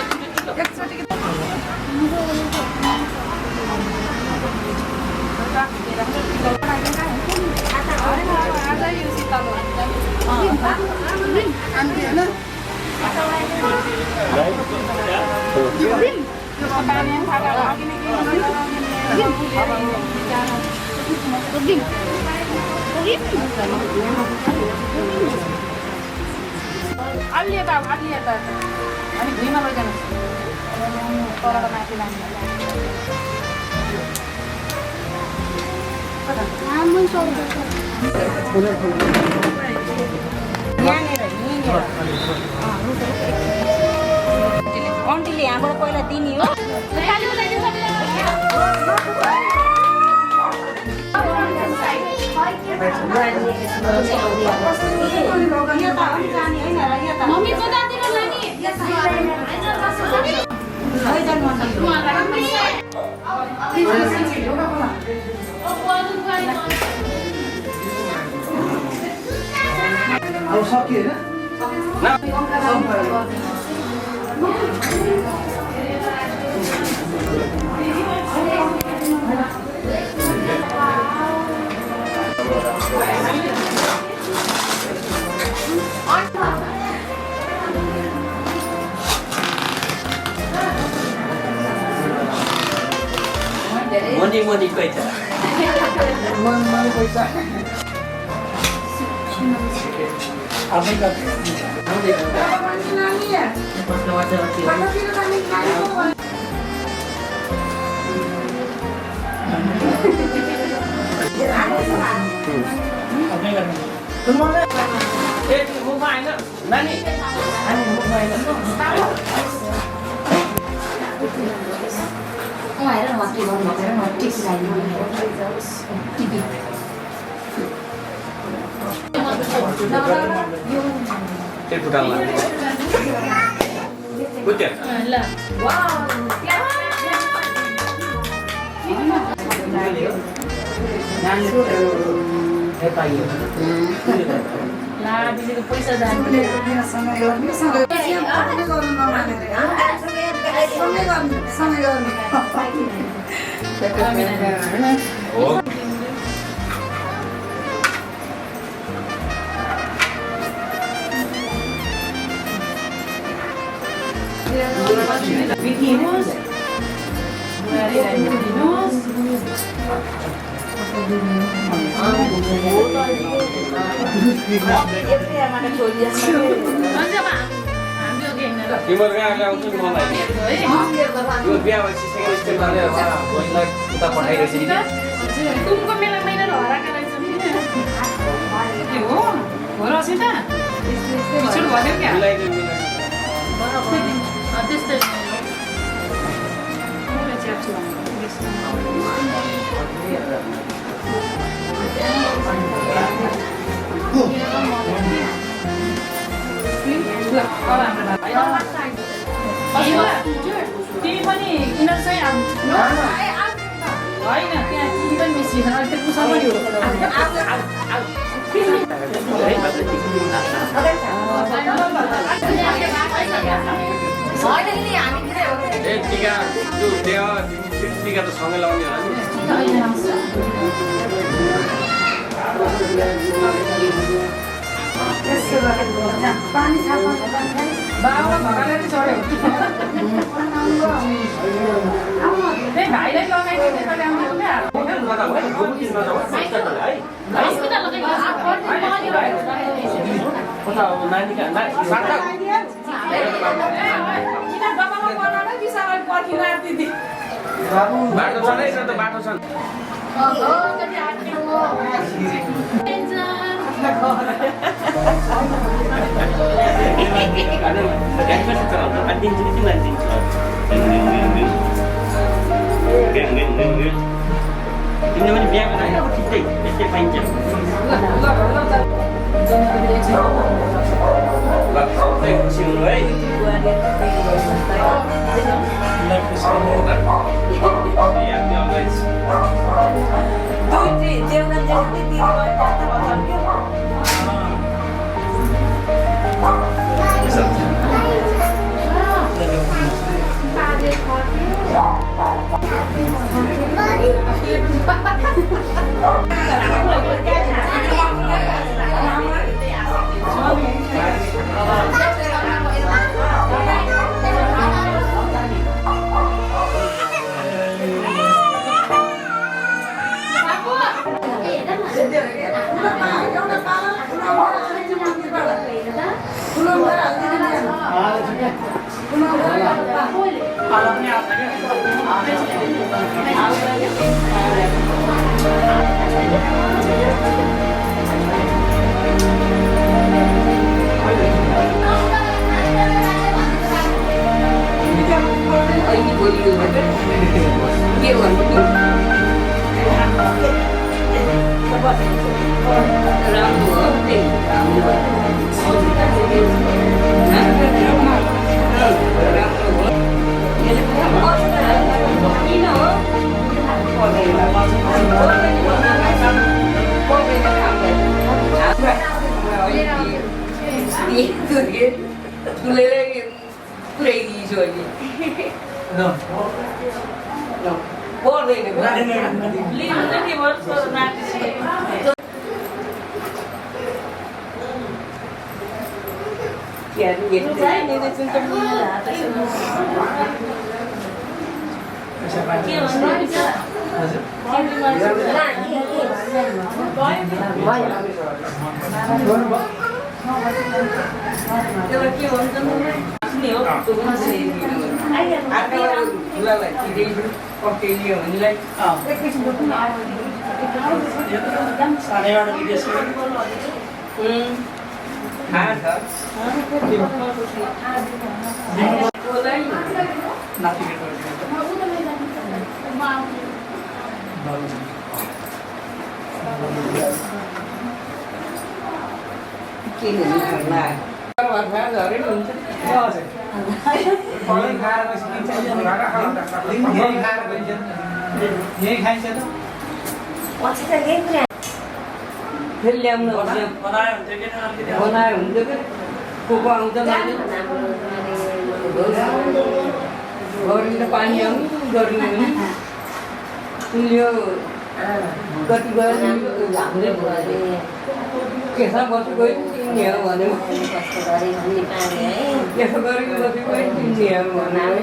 अलि यता अनि भुइँमा लैजानुहोस् तलबाट माथि लानु आन्टीले यहाँबाट पहिला दिने हो मम्मी को दादी को लानी अब सकियो मनी पैसा मन पैसा त्यो खुट्टामा बुझ्यो पैसा तिम्रो कहाँ ल्याउँछु नि मलाई यो बिहा भएपछि सेकेन्ड स्टेप गरेर भोलिलाई उता पठाइरहेछ नि तुमको मेला महिना हराएका रहेछ नि के हो रहेछ त पिछोड भन्यो क्या त्यस्तै तिमी पनि किनर चाहिँ होइन त्यहाँ तिमी पनि मिसी त्यो पुसा पनि टिका टिका त सँगै लाउने होला पानी बाबा भगाएर चढ्यो भाइलाई लगाइदिने त ल्याउनु बाटो छँदैछ त बाटो छ किनभने बिहाको लागि अब ठिकै त्यस्तै पाइन्छ खुसी हुनु है अहिले बोलियो भने के भन्नु राम्रो हो त्यही राम्रो हो किन हो पुऱ्याइदिन्छु अहिले के भन्छ नि हो पक्रियो हामीलाई फेरि ल्याउनु बनायो हुन्थ्यो कि को आउँछ गरिन्छ पानी आउनु गरिने भने यो कति गयो हामीले केसा बसी गयो तिमी हो भन्यो यसो गरेको बसी गयो तिमी हो भन्यो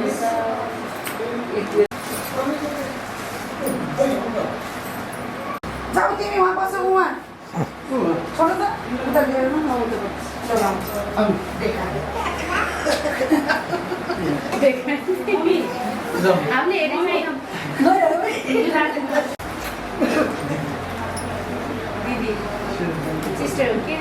जाऊ तिमी वहाँ बस उहाँ छोड्नु त उता लिएर न हामीले दिदी सिस्टर हो क्या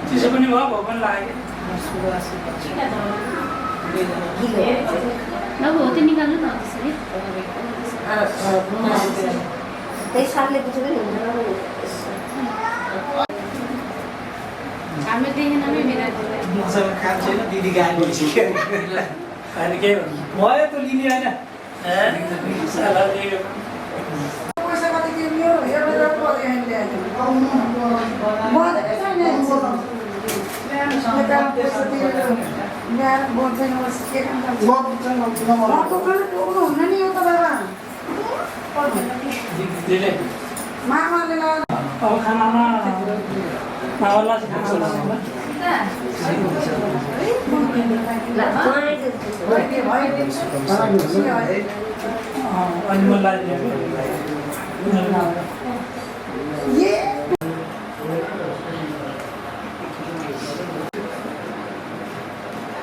चिसो पनि भयो भगवान लाग्यो नभए हो त्यो निकाल्नु न त्यसरी त्यही सालले बुझेको नि हुन्छ हामीले देखेनमै मेरा मसँग काम छैन दिदी गाली अनि के भयो त लिने होइन पैसा कति तिर्यो एउटा मामाले अब खानामा मावललाई चाहिँ खाना अनि मलाई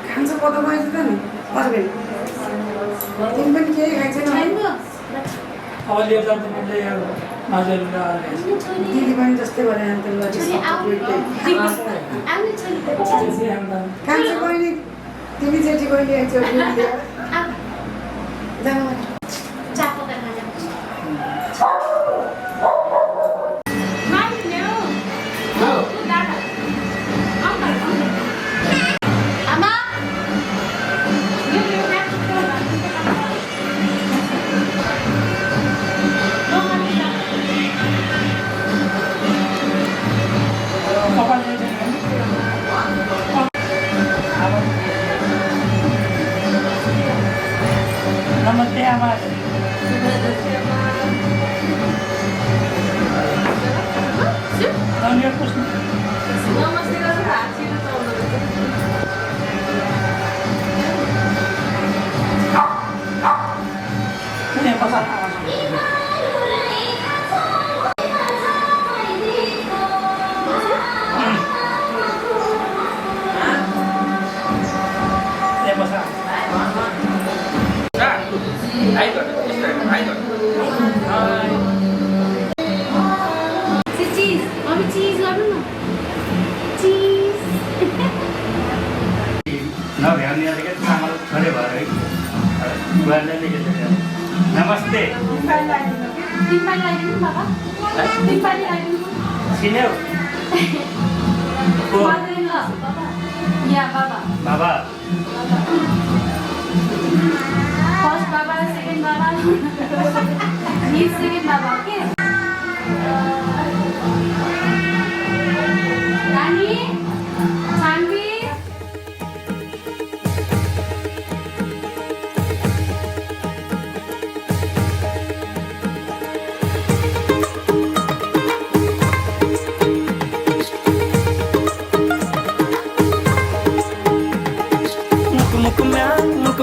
खान्छ पकाउँछ त नि हस्बेन्ड तिमी पनि केही खाइन्छ अब लिएर जाँदा दिदी पनि जस्तै भने खान्छ बहिनी तिमी जेठी बहिनी आइन्छ आमा नमस्ते गरेर हात छिटो चल्दो चिज अब चिज गर्नु न चिज नभ्याउने अलिकति चामल थोरै भएर है बुहारीलाई लेखेको छ। नमस्ते तिनपाली लगाइदिनु बाबा तिनपाली लगाइदिनु चिन्यौ को या बाबा बाबा फर्स्ट बाबा सेकेन्ड बाबा सेकेन्ड बाबा ओके नानी छानवी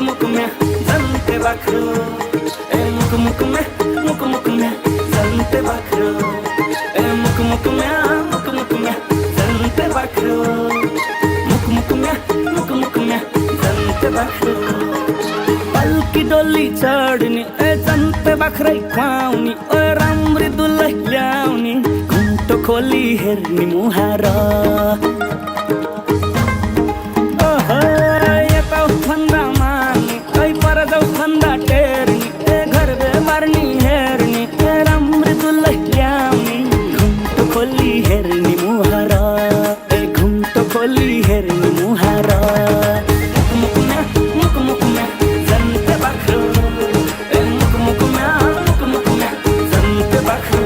मुक म्या जन्ते बाख्रो ए मुक म्या जन्ते बाख्रो ए मुक म्या जन्ते बाख्रो मुक म्या जन्ते बाख्रो पल्की डोली चढ्ने ए जन्ते बाख्रै खुवाउने ओ राम्री दुलै ल्याउने घुम्टो खोली हेर्ने मुहारा भन्दा मार्ने ऐ पर जाउ भन्दा टेर्ने ए घर बेमार्ने हेर्ने ए राम्री दुलै ल्याउने घुम्टो खोली हेर्ने मुहारा ए घुम्टो खोली हेर्ने मुहारा मुक म्या जन्ते बाख्रो ए मुक म्या जन्ते बाख्रो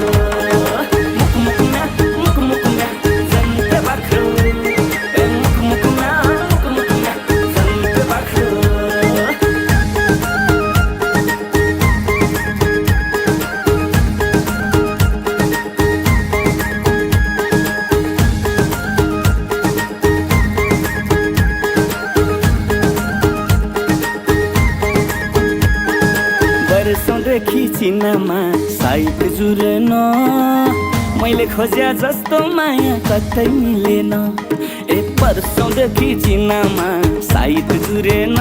मुक म्या जन्ते बाख्रो ए मुक म्या वर्षौंदेखि चिनामा साइट जुरेन मैले खोज्या जस्तो माया कतै मिलेन ए वर्षौंदेखि चिनामा साइट जुरेन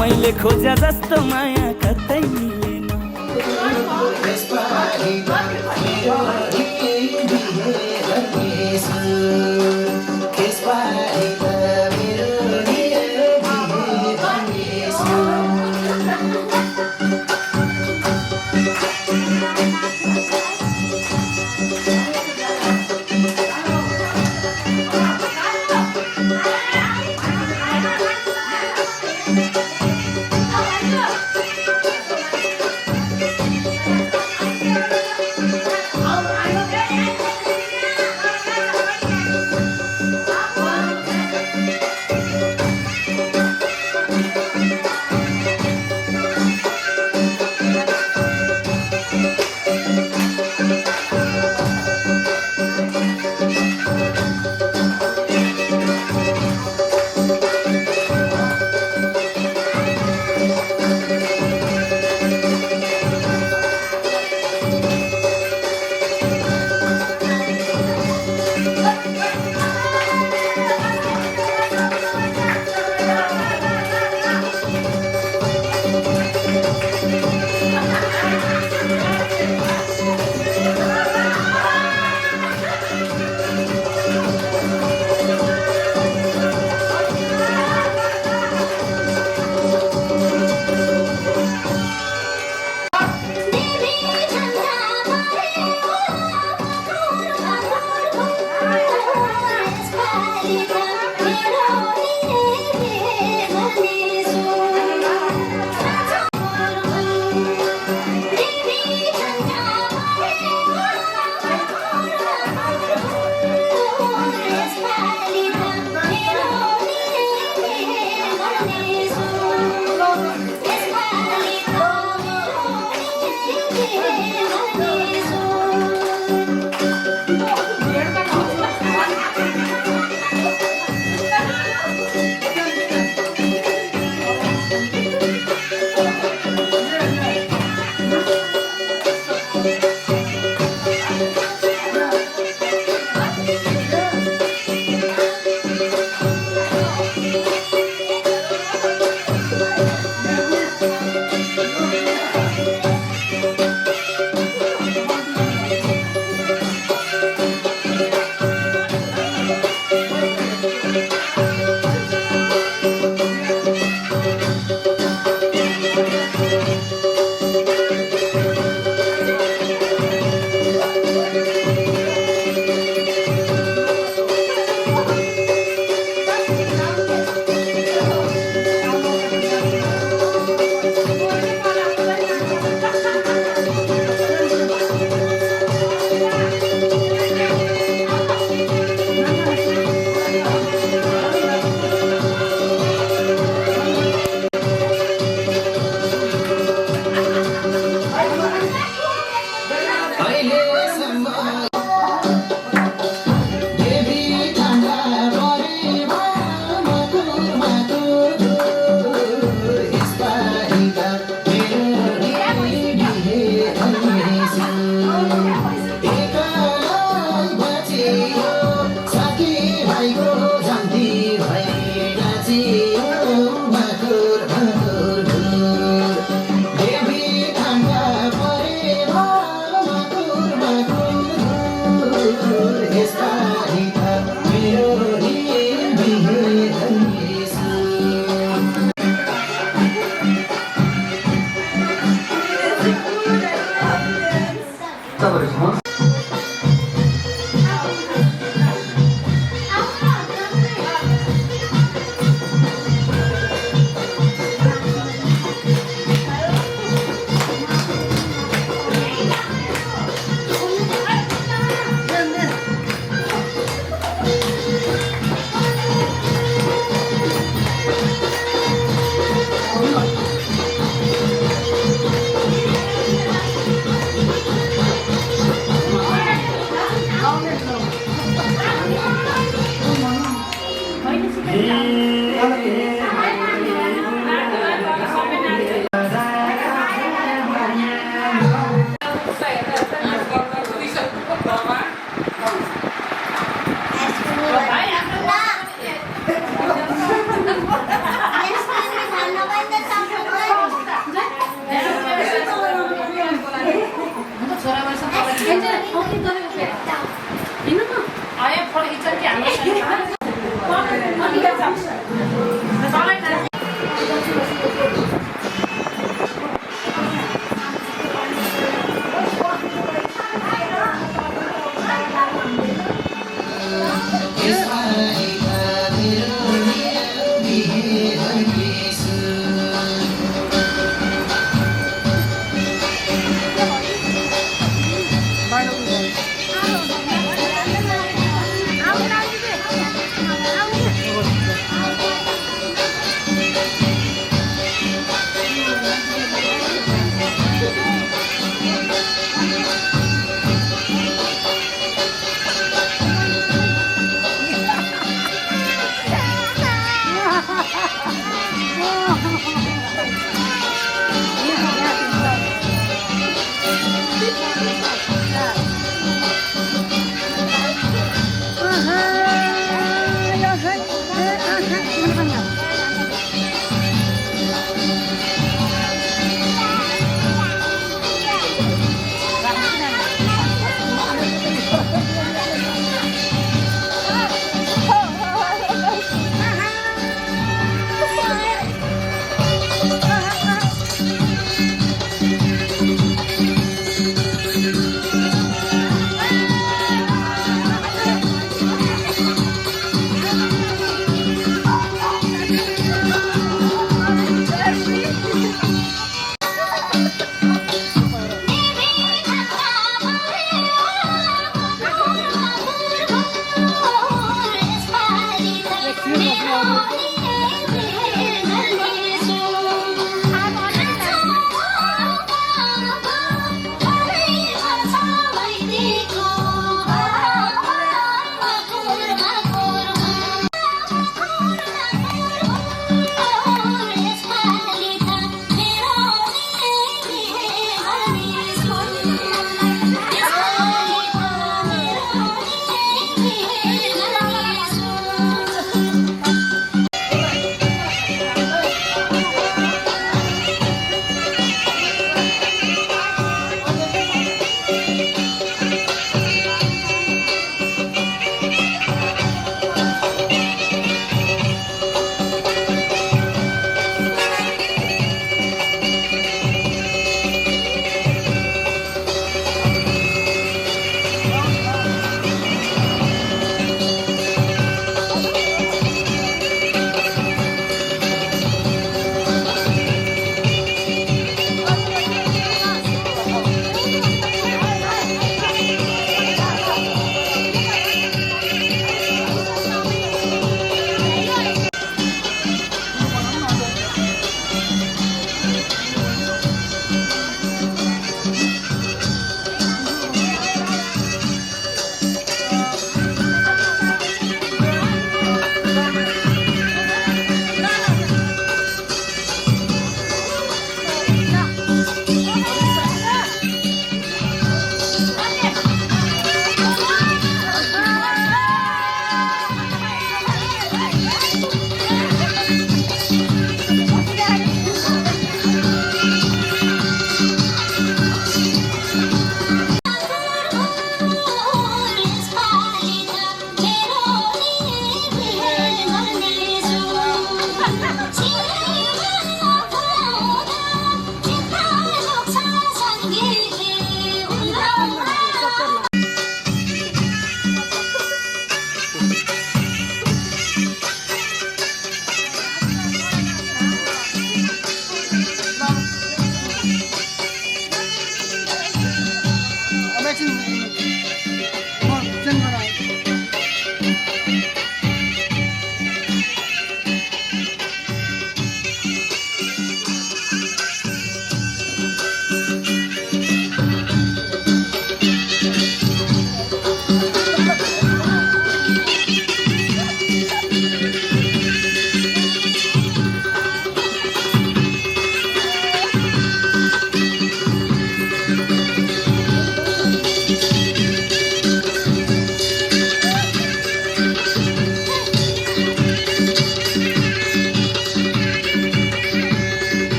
मैले खोज्या जस्तो माया कतै मिलेन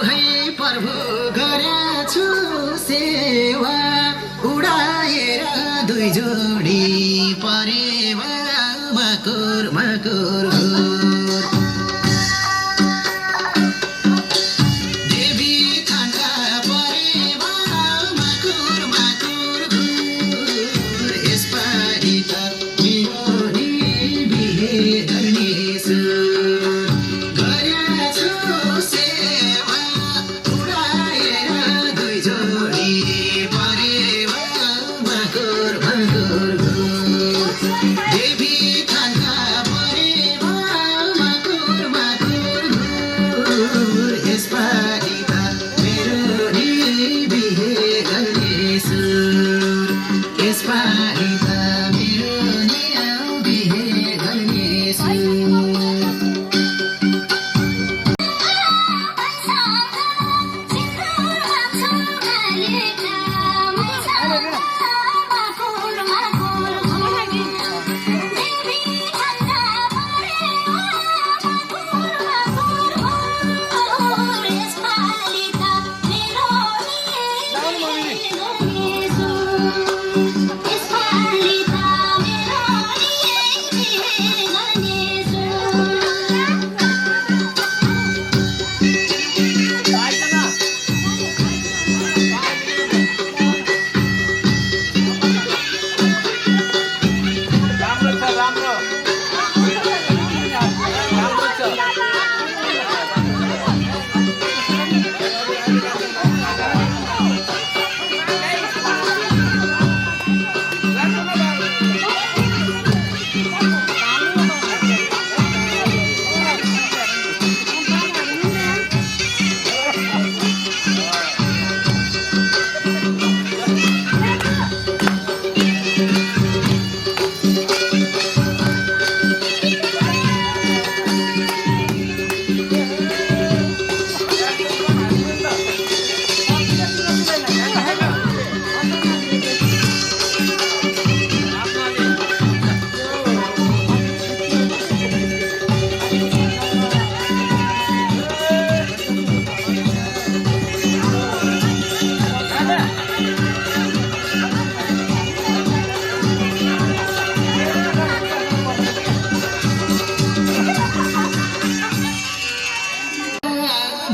है प्रभु गरेछु सेवा उडाएर दुई जोडी परेवा मकुर मकुर देवी खानका परेवा मकुर मकुर यसपालि त मेरो नि बिहे गर्ने गरेछु सेवा उडाएर दुई जोडी परेवा मकुर मकुर देवी खानका परेवा मकुर मकुर यसपालि त मेरो नि बिहे गर्नेछु यसपालि त मेरो नि बिहे गर्नेछु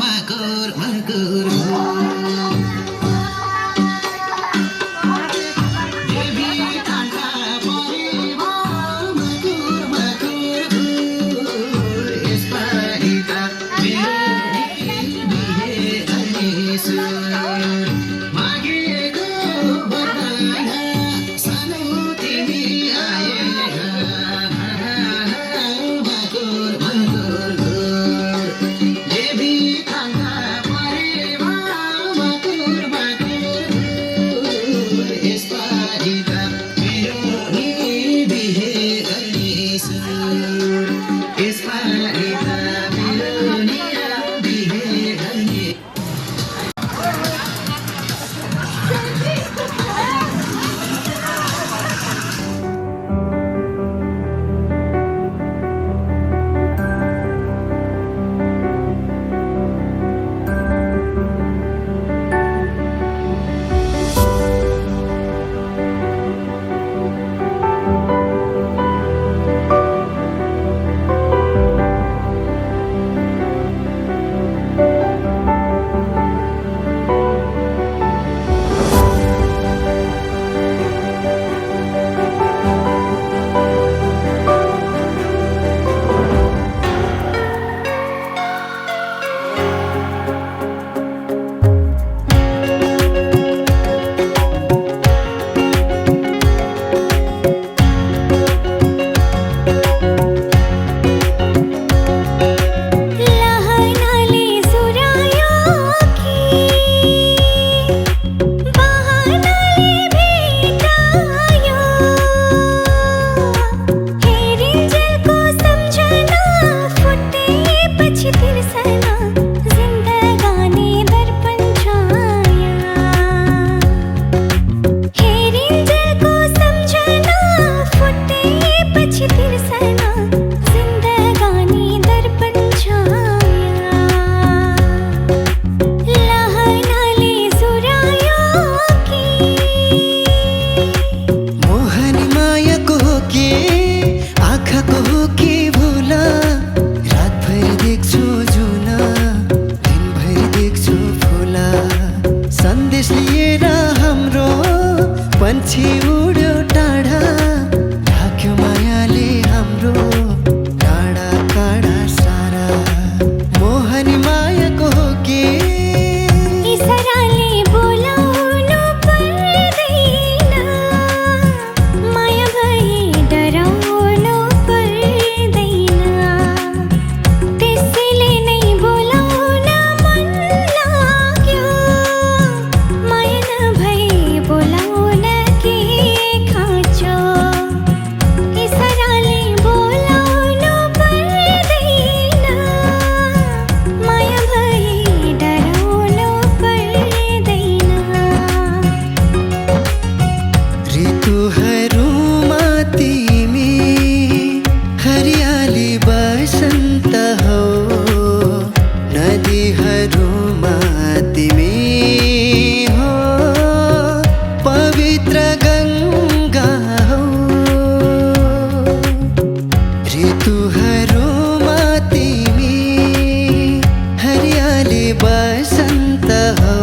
मकुर मकुर देवी खानका परेवा मकुर मकुर यसपालि त मेरो बिहे गर्नेछु मागेको वरदान सानो तिमी आएर मकुर मकुर देवी खानका परेवा पछि उड्यो टाढा ढाक्यो मायाले हाम्रो टाढा काँडा सारा मोहनी मायाको हो के इसराले बोलाउनु पर्दैन माया भई डराउनु पर्दैन त्यसैले नै बोलाउन मन लाग्यो माया नभई बोलाउन के खाँचो इसराले बोलाउनु पर्दैन माया भई डराउनु पर्दैन ऋतुहरूमा तिमी हरियाली बसन्त हौ नदीहरूमा तिमी हो पवित्र गङ्गा हौ ऋतुहरूमा तिमी हरियाली बसन्त हौ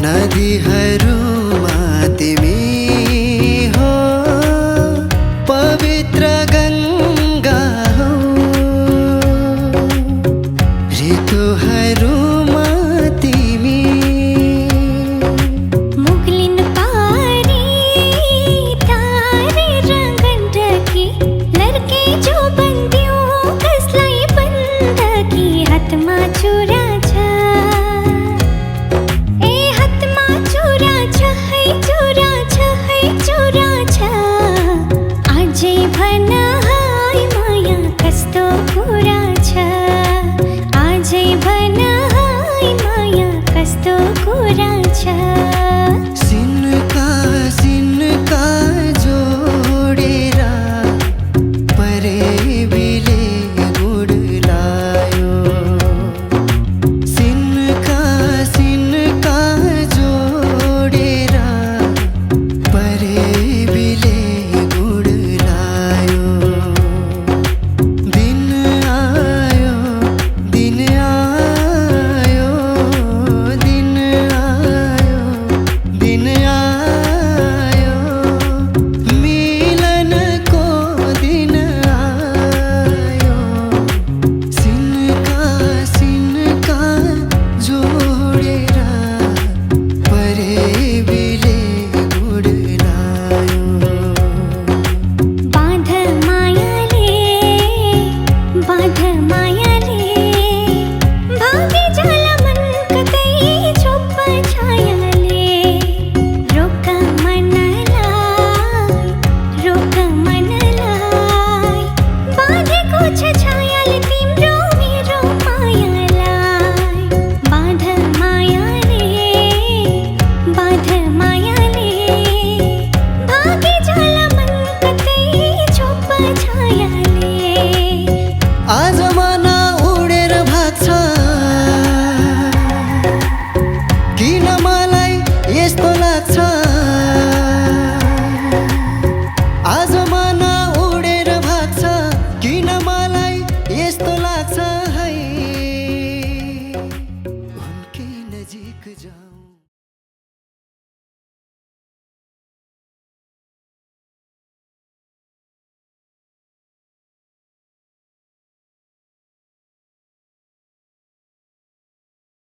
नदीहरूमा तिमी हो पवित्र गङ्गा हौ ऋतुहरूमा तिमी मुगलिन पारी तारे रंगण्डकी लड्के जो बन्दियो कसलाई बन्दकी हातमा चुरा छ ए हातमा चुरा छ है चुरा छ है चुरा छ अझै भन हाय माया कस्तो कुरा छ अझै भन हाय माया कस्तो कुरा छ